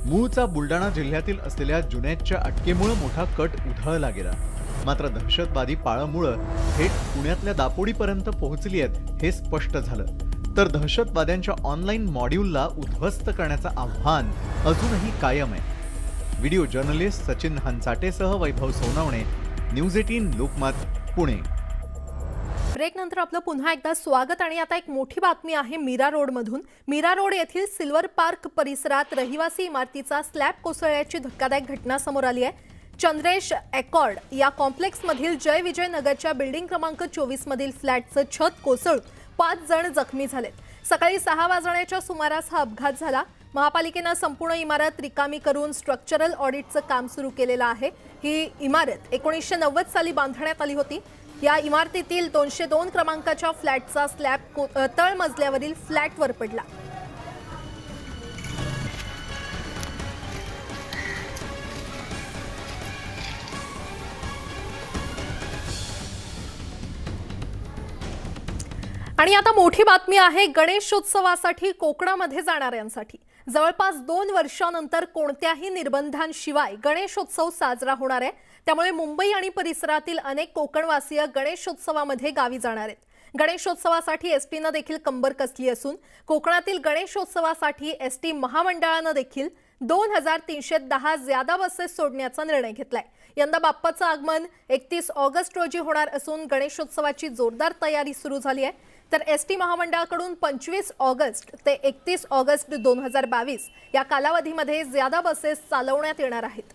मूळचा बुलडाणा जिल्ह्यातील असलेल्या जुनैदच्या अटकेमुळे मोठा कट उधळला गेला. मात्र दहशतवादी पाळमुळं थेट पुण्यातल्या दापोडीपर्यंत पोहोचली आहेत हे स्पष्ट झालं. तर दहशतवाद्यांच्या ऑनलाईन मॉड्यूलला उद्ध्वस्त करण्याचं आव्हान अजूनही कायम आहे. व्हिडिओ जर्नलिस्ट सचिन हंचाटेसह वैभव सोनवणे, न्यूज 18 लोकमत, पुणे. ब्रेक नंतर आपलं पुन्हा एकदा स्वागत. आणि आता एक मोठी बातमी आहे मीरा रोडमधून. मीरा रोड येथील सिल्वर पार्क परिसरात रहिवासी इमारतीचा स्लॅब कोसळल्याची धक्कादायक घटना समोर आली आहे. चंद्रेश एकॉर्ड या कॉम्प्लेक्समधील जय विजय नगरच्या बिल्डिंग क्रमांक 24 मधील फ्लॅटचं छत कोसळून 5 जण जखमी झालेत. सकाळी 6 वाजण्याच्या सुमारास हा अपघात झाला. महापालिकेनं संपूर्ण इमारत रिकामी करून स्ट्रक्चरल ऑडिटचं काम सुरू केलेलं आहे. ही इमारत 1990 साली बांधण्यात आली होती. या इमारतीतील 202 क्रमांकाच्या फ्लॅटचा स्लॅब तळमजल्यावरील फ्लॅटवर पडला. आणि आता मोठी बातमी आहे गणेशोत्सवासाठी कोकणामध्ये जाणाऱ्यांसाठी। जवळपास 2 वर्षांनंतर कोणत्याही निर्बंधांशिवाय गणेशोत्सव साजरा होणार आहे। त्यामुळे मुंबई आणि परिसरातील अनेक कोकणवासीय गणेशोत्सवामध्ये गावी जाणार आहेत। गणेशोत्सवासाठी एसटीने देखील कंबर कसली असून कोकणातील गणेशोत्सवासाठी एसटी महामंडळाने देखील 2310 ज्यादा बसेस सोडण्याचा निर्णय घेतलाय। यंदा बाप्पाचं आगमन 31 ऑगस्ट रोजी होणार असून गणेशोत्सवाची जोरदार तयारी सुरू झाली आहे। तर एसटी महामंडळाकडून 25 ऑगस्ट ते 31 ऑगस्ट 2022 या कालावधीमध्ये ज्यादा बसेस चालवण्यात येणार आहेत।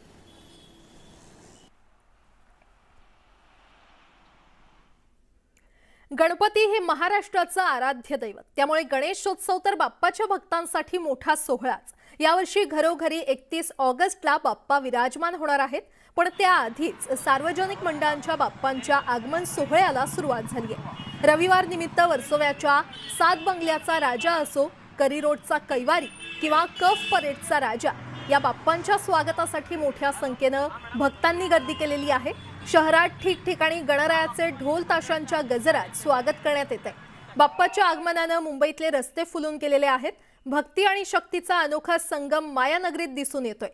गणपती हे महाराष्ट्राचं आराध्य दैवत, त्यामुळे गणेशोत्सव तर बाप्पाच्या भक्तांसाठी मोठा सोहळाच। यावर्षी घरोघरी 31 ऑगस्टला बाप्पा विराजमान होणार आहेत, पण त्याआधीच सार्वजनिक मंडळांच्या बाप्पांच्या आगमन सोहळ्याला सुरुवात झाली आहे। रविवार निमित्त वर्सोव्याच्या 7 बंगल्याचा राजा असो, करी रोडचा कैवारी किंवा कफ परेडचा राजा, या बाप्पांच्या स्वागतासाठी मोठ्या संख्येने भक्तांनी गर्दी केलेली आहे। शहरात ठिकठिकाणी गणरायाचे ढोल ताशांच्या गजरात स्वागत करण्यात येते। बाप्पाच्या आगमनाने मुंबईतले रस्ते फुलून गेलेले आहेत। भक्ती आणि शक्तीचा अनोखा संगम मायानगरीत दिसून येतोय।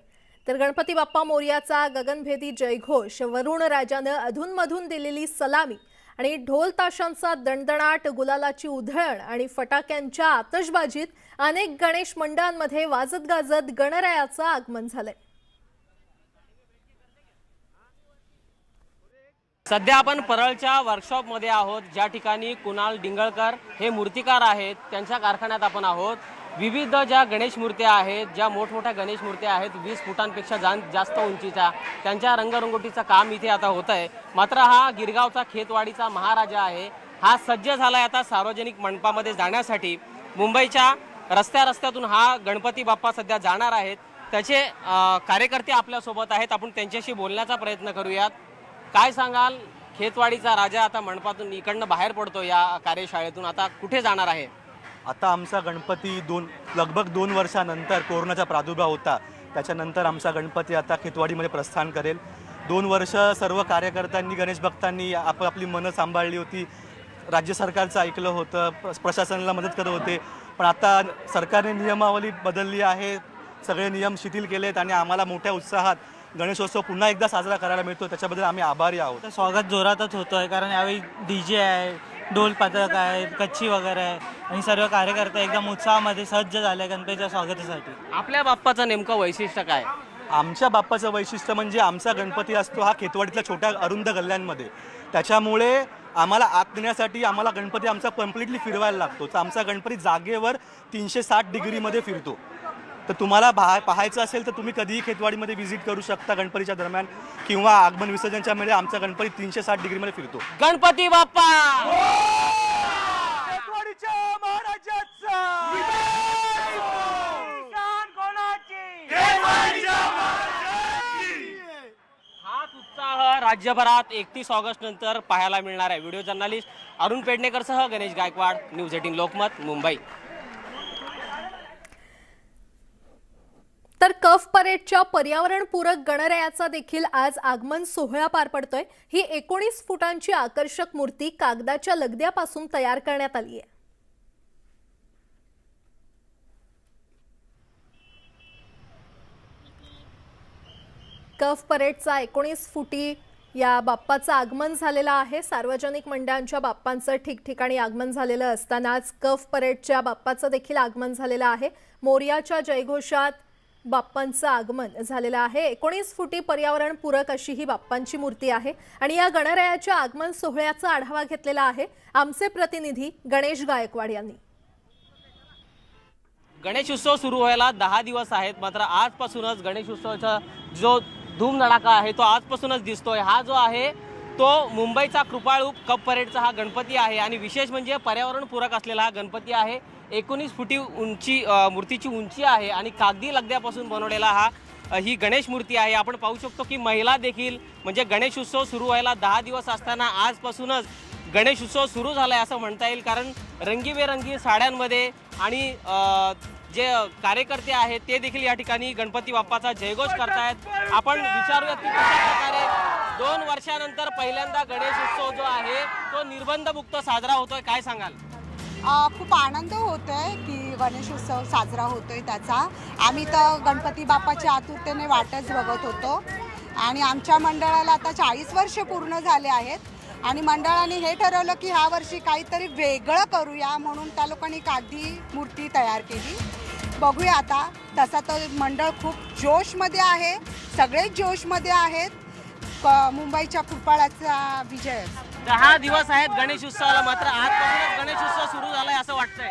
तर गणपती बाप्पा मोरयाचा गगनभेदी जयघोष, वरुण राजाने अधूनमधून दिलेली सलामी आणि ढोल ताशांचा दणदणाट, गुलालाची उधळण आणि फटाक्यांच्या आतषबाजीत अनेक गणेश मंडळांमध्ये वाजत गाजत गणरायाचं आगमन झालंय। सध्या आपण परळच्या वर्कशॉपमध्ये आहोत, ज्या ठिकाणी कुणाल डिंगळकर हे मूर्तिकार आहेत, त्यांच्या कारखान्यात आपण आहोत। विविध ज्या गणेश मूर्त्या आहेत, ज्या मोठमोठ्या गणेश मूर्त्या आहेत, 20 फुटांपेक्षा जास्त उंचीच्या, त्यांच्या रंगरंगोटीचं काम इथे आता होत आहे। मात्र हा गिरगावचा खेतवाडीचा महाराजा आहे, हा सज्ज झाला आहे आता सार्वजनिक मंडपामध्ये जाण्यासाठी। मुंबईच्या रस्त्यातून हा गणपती बाप्पा सध्या जाणार आहेत। त्याचे कार्यकर्ते आपल्यासोबत आहेत, आपण त्यांच्याशी बोलण्याचा प्रयत्न करूयात। काय सांगाल, खेतवाडीचा राजा आता मंडपातून इकडनं बाहेर पडतो या कार्यशाळेतून, आता कुठे जाणार आहे? आता आमचा गणपती लगभग 2 वर्षानंतर कोरोनाचा प्रादुर्भाव होता, त्याच्यानंतर आमचा गणपती आता खेतवाडीमध्ये प्रस्थान करेल। 2 वर्ष सर्व कार्यकर्त्यांनी, गणेश भक्तांनी आपली मनं सांभाळली होती, राज्य सरकारचं ऐकलं होतं, प्रशासनाला मदत करत होते। पण आता सरकारने नियमावली बदलली आहे, सगळे नियम शिथिल केलेत आणि आम्हाला मोठ्या उत्साहात गणेशोत्सव पुन्हा एकदा साजरा करायला मिळतो, त्याच्याबद्दल आम्ही आभारी आहोत। स्वागत जोरातच होतं आहे, कारण यावेळी DJ आहे, ढोल पथक आहे, कच्छी वगैरे आहे आणि सर्व कार्यकर्ते एकदम उत्साहामध्ये सज्ज झाले गणपतीच्या स्वागतासाठी। आपल्या बाप्पाचं नेमकं वैशिष्ट्य काय? आमच्या बाप्पाचं वैशिष्ट्य म्हणजे आमचा गणपती असतो हा खेतवाडीतल्या छोट्या अरुंद गल्ल्यांमध्ये, त्याच्यामुळे आम्हाला आत नेण्यासाठी आम्हाला गणपती आमचा कम्प्लिटली फिरवायला लागतो। तर आमचा गणपती जागेवर 360 डिग्रीमध्ये फिरतो। तर तुम्हाला पाहायचं असेल तर तुम्ही कधीही खेतवाडीमध्ये व्हिजिट करू शकता गणपतीच्या दरम्यान किंवा आगमन विसर्जनच्या वेळी आमचा गणपती 360 डिग्रीमध्ये फिरतो। गणपती बाप्पा हाच उत्साह राज्यभरात 31 ऑगस्ट नंतर पाहायला मिळणार आहे। व्हिडिओ जर्नलिस्ट अरुण पेडणेकरसह गणेश गायकवाड, न्यूज 18 लोकमत, मुंबई। तर कफ परेडच्या पर्यावरणपूरक गणरायाचा देखील आज आगमन सोहळा पार पडतोय। ही 19 फुटांची आकर्षक मूर्ती कागदाच्या लगद्यापासून तयार करण्यात आली आहे। कफ परेडचा 19 फुटी या बाप्पाचं आगमन झालेलं आहे। सार्वजनिक मंडळांच्या बाप्पांचं ठिकठिकाणी आगमन झालेलं असतानाच कफ परेडच्या बाप्पाचं देखील आगमन झालेलं आहे। मोरयाच्या जयघोषात बाप्पांचं आगमन झालेलं आहे। 19 फुटी पर्यावरणपूरक अशी ही बाप्पांची मूर्ती आहे आणि या गणरायाच्या आगमन सोहळ्याचा आढावा घेतलेला आहे आमचे प्रतिनिधी गणेश गायकवाड यांनी। गणेश उत्सव सुरू व्हायला 10 दिवस आहेत, मात्र आजपासूनच गणेश उत्सवाचा जो धूमधडाका आहे तो आजपासूनच दिसतोय। हा जो आहे तो मुंबईचा कृपाळू कप परेडचा हा गणपती आहे आणि विशेष म्हणजे पर्यावरणपूरक असलेला हा गणपती आहे। 19 फुटी उंची मूर्तीची उंची आहे आणि कागदी लगद्यापासून बनवलेला ही गणेश मूर्ती आहे। आपण पाहू शकतो की महिला देखील, म्हणजे गणेश उत्सव सुरू व्हायला 10 दिवस असताना आजपासूनच गणेश उत्सव सुरू झाला आहे असं म्हणता येईल, कारण रंगीबेरंगी साड्यांमध्ये आणि जे कार्यकर्ते आहेत ते देखील या ठिकाणी गणपती बाप्पाचा जयघोष करतायत। आपण विचारूयात की कशा प्रकारे 2 वर्षानंतर पहिल्यांदा गणेश उत्सव जो आहे तो निर्बंधमुक्त साजरा होतोय, काय सांगाल? खूप आनंद होतो आहे की गणेशोत्सव साजरा होतोय त्याचा. आम्ही तर गणपती बाप्पाच्या आतुरतेने वाटच बघत होतो आणि आमच्या मंडळाला आता 40 वर्ष पूर्ण झाले आहेत आणि मंडळाने हे ठरवलं की ह्या वर्षी काहीतरी वेगळं करूया म्हणून त्या लोकांनी कागदी मूर्ती तयार केली. बघूया आता. तसा तर मंडळ खूप जोशमध्ये आहे, सगळेच जोशमध्ये आहेत. मुंबईच्या कृपाळाचा विजय. 10 दिवस आहेत गणेश उत्सवाला, मात्र आजपासूनच गणेश उत्सव सुरू झालाय असं वाटतंय.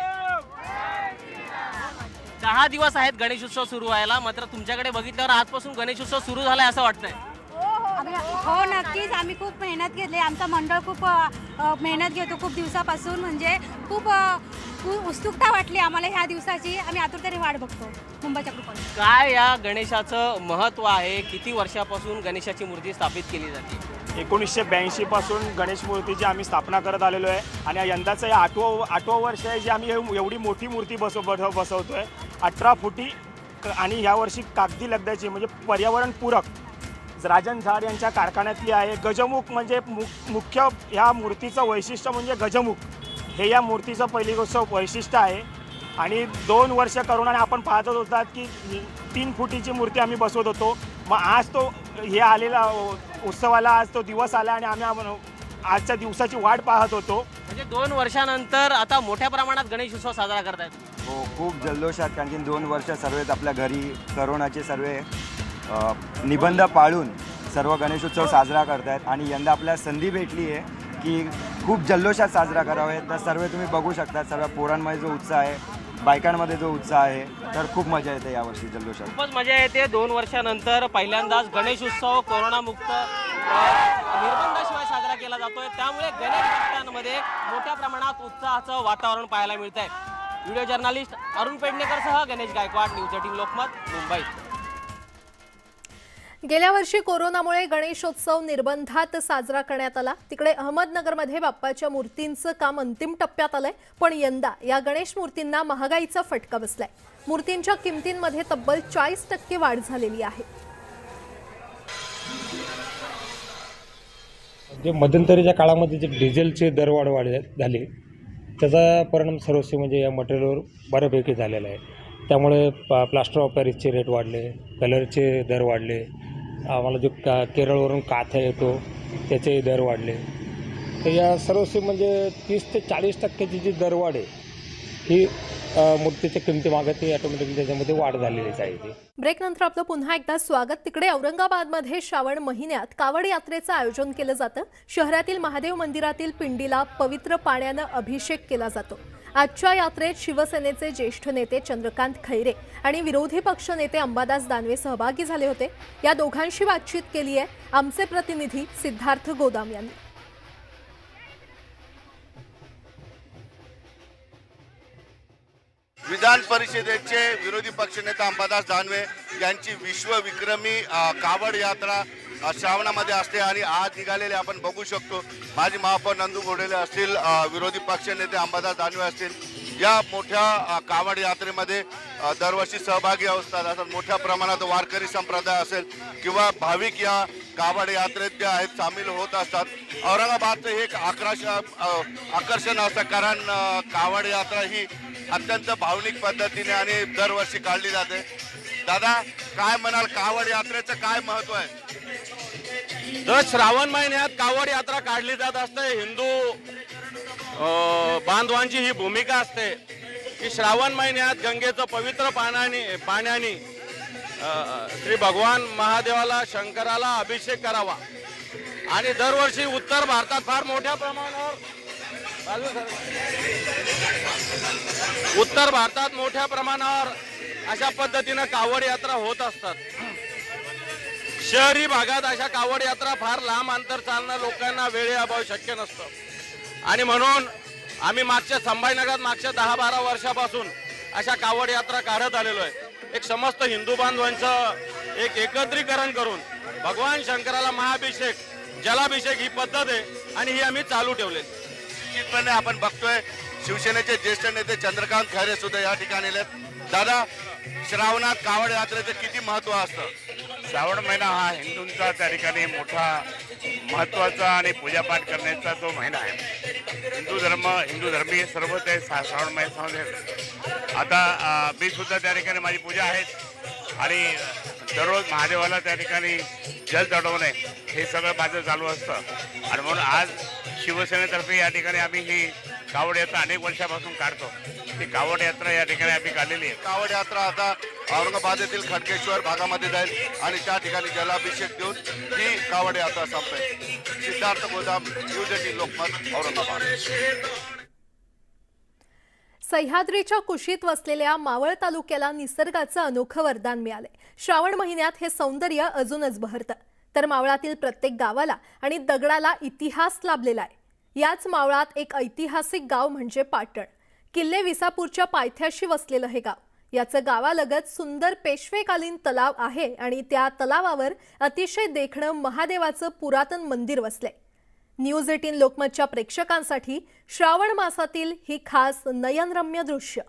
10 दिवस आहेत गणेश उत्सव सुरू व्हायला, मात्र तुमच्याकडे बघितल्यावर आजपासून गणेश उत्सव सुरू झालाय असं वाटतंय. हो नक्कीच. आम्ही खूप मेहनत घेतली. आमचा मंडळ खूप मेहनत घेतो खूप दिवसापासून. म्हणजे खूप उत्सुकता वाटली आम्हाला ह्या दिवसाची. आम्ही आतुरतेने वाट बघतो मुंबईच्या कृपाने. काय या गणेशाचं महत्त्व आहे? किती वर्षापासून गणेशाची मूर्ती स्थापित केली जाते? 1982 पासून गणेश मूर्तीची आम्ही स्थापना करत आलेलो आहे आणि यंदाचं हे आठवं वर्ष आहे जे आम्ही एवढी मोठी मूर्ती बसवतोय. 18 फुटी आणि यावर्षी कागदी लगद्याची म्हणजे पर्यावरणपूरक राजन झाड यांच्या कारखान्यातली आहे. गजमुख म्हणजे मुख्य ह्या मूर्तीचं वैशिष्ट्य म्हणजे गजमुख हे या मूर्तीचं पहिली गोष्ट वैशिष्ट्य आहे. आणि 2 वर्ष करोनाने आपण पाहतच होतात की 3 फुटीची मूर्ती आम्ही बसवत होतो. मग आज तो हे आलेला उत्सवाला आज तो दिवस आला आणि आम्ही आजच्या दिवसाची वाट पाहत होतो. म्हणजे 2 वर्षानंतर आता मोठ्या प्रमाणात गणेश उत्सव साजरा करतायत. हो, खूप जल्लोषात. कारण की 2 वर्ष सर्वच आपल्या घरी करोनाचे सर्व निबंध पाळून सर्व गणेशोत्सव साजरा करतायत आणि यंदा आपल्याला संधी भेटली आहे की खूप जल्लोषात साजरा करावे. तर सर्व तुम्ही बघू शकता, सर्व पोरांमध्ये जो उत्साह आहे, बायकांमध्ये जो उत्साह आहे, तर खूप मजा येते यावर्षी जल्लोषात. खूपच मजा येते. 2 वर्षानंतर पहिल्यांदाच गणेश उत्सव कोरोनामुक्त निर्बंधाशिवाय साजरा केला जातोय. त्यामुळे गणेश भक्तांमध्ये मोठ्या प्रमाणात उत्साहाचं वातावरण पाहायला मिळत आहे. व्हिडिओ जर्नलिस्ट अरुण पेडणेकरसह गणेश गायकवाड, न्यूज 18 लोकमत, मुंबई. गेल्या वर्षी कोरोनामुळे गणेशोत्सव निर्बंधात साजरा करण्यात आला. तिकडे अहमदनगरमध्ये बाप्पाच्या मूर्तींचं काम अंतिम टप्प्यात आलंय. पण यंदा या गणेश मूर्तींना महागाईचा फटका बसलाय. मूर्तींच्या किमतींमध्ये तब्बल 40% वाढ झालेली आहे. जे मध्यंतरीच्या काळामध्ये जे डिझेलचे दरवाढ झाली त्याचा परिणाम सर्वस्वी म्हणजे या मटेरियलवर बऱ्यापैकी झालेला आहे. त्यामुळे प्लास्टर ऑफ पॅरिसचे रेट वाढले, कलरचे दर वाढले, आम्हाला जो केरळवरून काथा येतो त्याचेही दर वाढले. तर या सर्वस्वी म्हणजे 30 ते 40% जी दरवाढ आहे ही मूर्तीच्या किमतीमागे ती ऑटोमॅटिकली त्याच्यामध्ये वाढ झालेलीच आहे. ब्रेकनंतर आपलं पुन्हा एकदा स्वागत. तिकडे औरंगाबादमध्ये श्रावण महिन्यात कावड यात्रेचं आयोजन केलं जातं. शहरातील महादेव मंदिरातील पिंडीला पवित्र पाण्यानं अभिषेक केला जातो. आजच्या यात्रेत शिवसेनेचे ज्येष्ठ नेते चंद्रकांत खैरे आणि विरोधी पक्ष नेते अंबादास दानवे सहभागी झाले होते. या दोघांशी बातचीत केली आहे आमचे प्रतिनिधी सिद्धार्थ गोदाम यांनी. विधान परिषदेचे विरोधी पक्षनेता अंबादास दानवे यांची विश्वविक्रमी कावड यात्रा श्रावणामध्ये असते आणि आज निघालेले आपण बघू शकतो. माजी महापौर नंदू घोडेले असतील, विरोधी पक्षनेते अंबादास दानवे असतील, या मोठ्या कावड यात्रेमध्ये दरवर्षी सहभागी असतात. असं मोठ्या प्रमाणात वारकरी संप्रदाय असेल किंवा भाविक या कावड यात्रेत जे आहेत सामील होत असतात. औरंगाबादचं हे एक आकर्षण असतं कारण कावड यात्रा ही अत्यंत भावनिक पद्धतीने आणि दरवर्षी काढली जाते. दादा, काय म्हणाल, कावड यात्रेचं काय महत्व आहे? दर श्रावण महिन्यात कावड यात्रा काढली जात असते. हिंदू बांधवांची ही भूमिका असते की श्रावण महिन्यात गंगेचं पवित्र पाण्याने श्री भगवान महादेवाला, शंकराला अभिषेक करावा. आणि दरवर्षी उत्तर भारतात फार मोठ्या प्रमाणावर अशा पद्धतीनं कावड यात्रा होत असतात. शहरी भागात अशा कावड यात्रा फार लांब अंतर चालणं लोकांना वेळेअभावी शक्य नसतं आणि म्हणून आम्ही संभाजीनगरात मागच्या 10-12 वर्षापासून अशा कावड यात्रा काढत आलेलो आहे. एक समस्त हिंदू बांधवांचं एक एकत्रीकरण करून भगवान शंकराला महाअभिषेक, जलाभिषेक ही पद्धत आहे आणि ही आम्ही चालू ठेवलेली. आपण बघतोय शिवसेनेचे ज्येष्ठ नेते चंद्रकांत खैरे सुद्धा या ठिकाणी आलेत. दादा, श्रावणात कावड यात्रेचं किती महत्व असतं? श्रावण महिना हा हिंदूंचा त्या ठिकाणी मोठा महत्वाचा आणि पूजापाठ करण्याचा जो महिना आहे. हिंदू धर्मीय सर्व ते श्रावण महिन्यामध्ये आता मी सुद्धा त्या ठिकाणी माझी पूजा आहे आणि दररोज महादेवाला त्या ठिकाणी जल चढवणे हे सगळं माझं चालू असतं आणि म्हणून आज शिवसेनेतर्फे या ठिकाणी आम्ही ही कावड यात्रा अनेक वर्षापासून काढतो. ही कावड यात्रा या ठिकाणी आम्ही काढलेली आहे. कावड यात्रा आता औरंगाबाद येथील खडकेश्वर भागामध्ये जाईल आणि त्या ठिकाणी जलाभिषेक देऊन ही कावड यात्रा संपेल. सिद्धार्थ गोदाम, न्यूज 18 लोकमत, औरंगाबाद. सह्याद्रीच्या कुशीत वसलेल्या मावळ तालुक्याला निसर्गाचं अनोखं वरदान मिळाले. श्रावण महिन्यात हे सौंदर्य अजूनच बहरतं. तर मावळातील प्रत्येक गावाला आणि दगडाला इतिहास लाभलेला आहे. याच मावळात एक ऐतिहासिक गाव म्हणजे पाटण. किल्ले विसापूरच्या पायथ्याशी वसलेलं हे गाव. याचं गावालगत सुंदर पेशवेकालीन तलाव आहे आणि त्या तलावावर अतिशय देखणं महादेवाचं पुरातन मंदिर वसलंय. न्यूज 18 लोकमतच्या प्रेक्षकांसाठी श्रावण मासातील ही खास नयनरम्य दृश्य.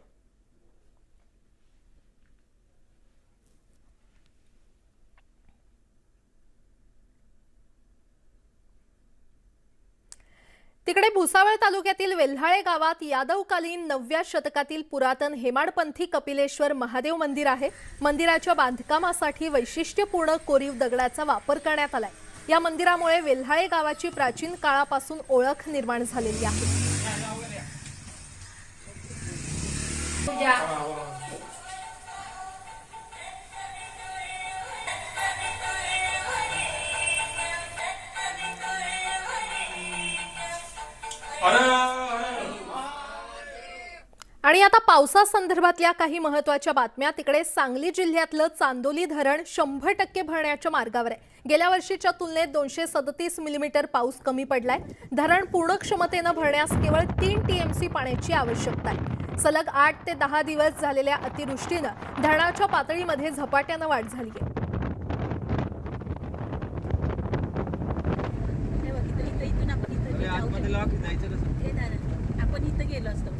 तिकडे भुसावळ तालुक्यातील वेल्हाळे गावात यादवकालीन 9व्या शतकातील पुरातन हेमाडपंथी कपिलेश्वर महादेव मंदिर आहे. मंदिराच्या बांधकामासाठी वैशिष्ट्यपूर्ण कोरीव दगडाचा वापर करण्यात आलाय. या मंदिरामुळे वेल्हाळे गावाची प्राचीन काळापासून ओळख निर्माण झालेली आहे. आणि आता पावसासंदर्भातल्या काही महत्त्वाच्या बातम्या. तिकडे सांगली जिल्ह्यातलं चांदोली धरण 100% भरण्याच्या मार्गावर आहे. गेल्या वर्षीच्या तुलनेत 237 मिलीमीटर पाऊस कमी पडलाय. धरण पूर्ण क्षमतेनं भरण्यास केवळ 3 TMC पाण्याची आवश्यकता आहे. सलग 8 ते 10 दिवस झालेल्या अतिवृष्टीनं धरणाच्या पातळीमध्ये झपाट्यानं वाढ झाली आहे. आपण इथं गेलो असतो.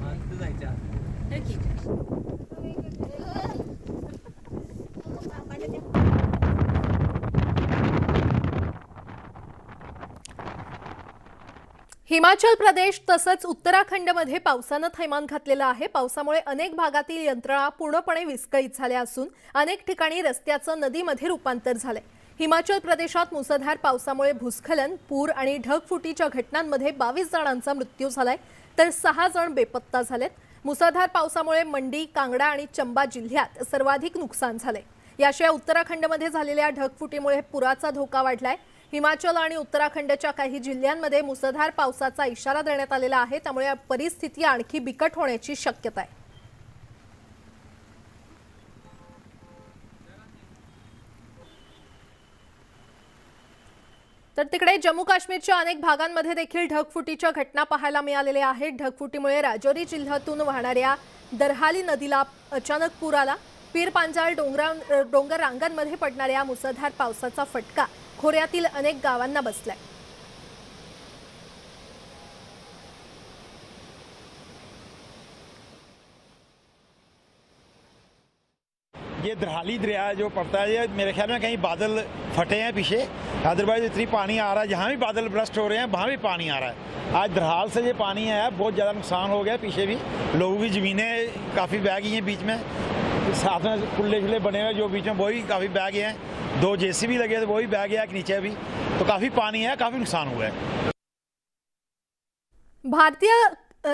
हिमाचल प्रदेश तसंच उत्तराखंडमध्ये पावसानं थैमान घातलेलं आहे. पावसामुळे अनेक भागातील यंत्रणा पूर्णपणे विस्कळीत झाल्या असून अनेक ठिकाणी रस्त्याचं नदीमध्ये रूपांतर झालंय. हिमाचल प्रदेशात मुसळधार पावसामुळे भूस्खलन, पूर आणि ढगफुटीच्या घटनांमध्ये 22 जणांचा मृत्यू झालाय तर 6 जण बेपत्ता झालेत. मुसळधार पावसामुळे मंडी, कांगडा आणि चंबा जिल्ह्यात सर्वाधिक नुकसान झालंय. याशिवाय उत्तराखंडमध्ये झालेल्या ढगफुटीमुळे पुराचा धोका वाढलाय. हिमाचल आणि उत्तराखंडच्या काही जिल्ह्यांमध्ये मुसळधार पावसाचा इशारा देण्यात आलेला आहे. त्यामुळे परिस्थिती आणखी बिकट होण्याची शक्यता आहे. तर तिकडे जम्मू काश्मीरच्या अनेक भागांमध्ये देखील ढगफुटीच्या घटना पाहायला मिळालेल्या आहेत. ढगफुटीमुळे राजौरी जिल्ह्यातून वाहणाऱ्या दरहाली नदीला अचानक पूर आला. पीर पांजाल डोंगर रांगांमध्ये पडणाऱ्या मुसळधार पावसाचा फटका खोऱ्यातील अनेक गावांना बसलाय. ये दरहाली दरिया जो पड़ता है, ये मेरे ख्याल में कहीं बादल फटे हैं पीछे. अदरवाइज इतनी पानी आ रहा है, जहाँ भी बादल ब्रस्ट हो रहे हैं वहाँ भी पानी आ रहा है. आज दरहाल से ये पानी आया, बहुत ज़्यादा नुकसान हो गया. पीछे भी लोगों की ज़मीनें काफ़ी बह गई हैं. बीच में साथ में कुल्ले शुल्ले बने हुए जो बीच में वो भी काफ़ी बह गए हैं. 2 JCB लगे तो वो भी बह गया नीचे भी. तो काफ़ी पानी है, काफ़ी नुकसान हुआ है. भारतीय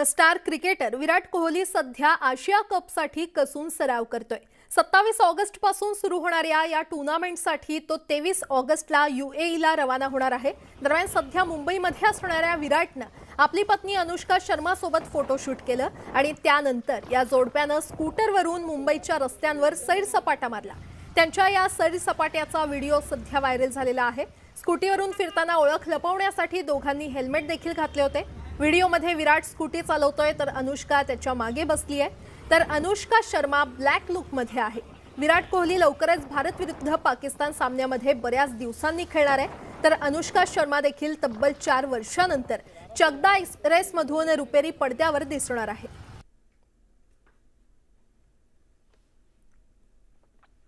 स्टार क्रिकेटर विराट कोहली सध्या आशिया कपसाठी कसून सराव करतोय. 27 ऑगस्ट पासून सुरू होणाऱ्या या टुर्नामेंटसाठी तो 23 ऑगस्टला UAEला रवाना होणार आहे. दरम्यान सध्या मुंबईमध्ये असणाऱ्या विराटनं आपली पत्नी अनुष्का शर्मा सोबत फोटोशूट केलं आणि त्यानंतर या जोडप्यानं स्कूटरवरून मुंबईच्या रस्त्यांवर सैरसपाटा मारला. त्यांच्या या सैरसपाट्याचा व्हिडिओ सध्या व्हायरल झालेला आहे. स्कूटीवरून फिरताना ओळख लपवण्यासाठी दोघांनी हेल्मेट देखील घातले होते. व्हिडिओमध्ये विराट स्कूटी चालवतोय तर अनुष्का त्याच्या मागे बसली आहे. तर अनुष्का शर्मा ब्लॅक लुकमध्ये आहे. विराट कोहली लवकरच भारत विरुद्ध पाकिस्तान सामन्यामध्ये बऱ्याच दिवसांनी खेळणार आहे. तर अनुष्का शर्मा देखील तब्बल 4 वर्षांनंतर चगदा एक्सप्रेसमधून रुपेरी पडद्यावर दिसणार आहे.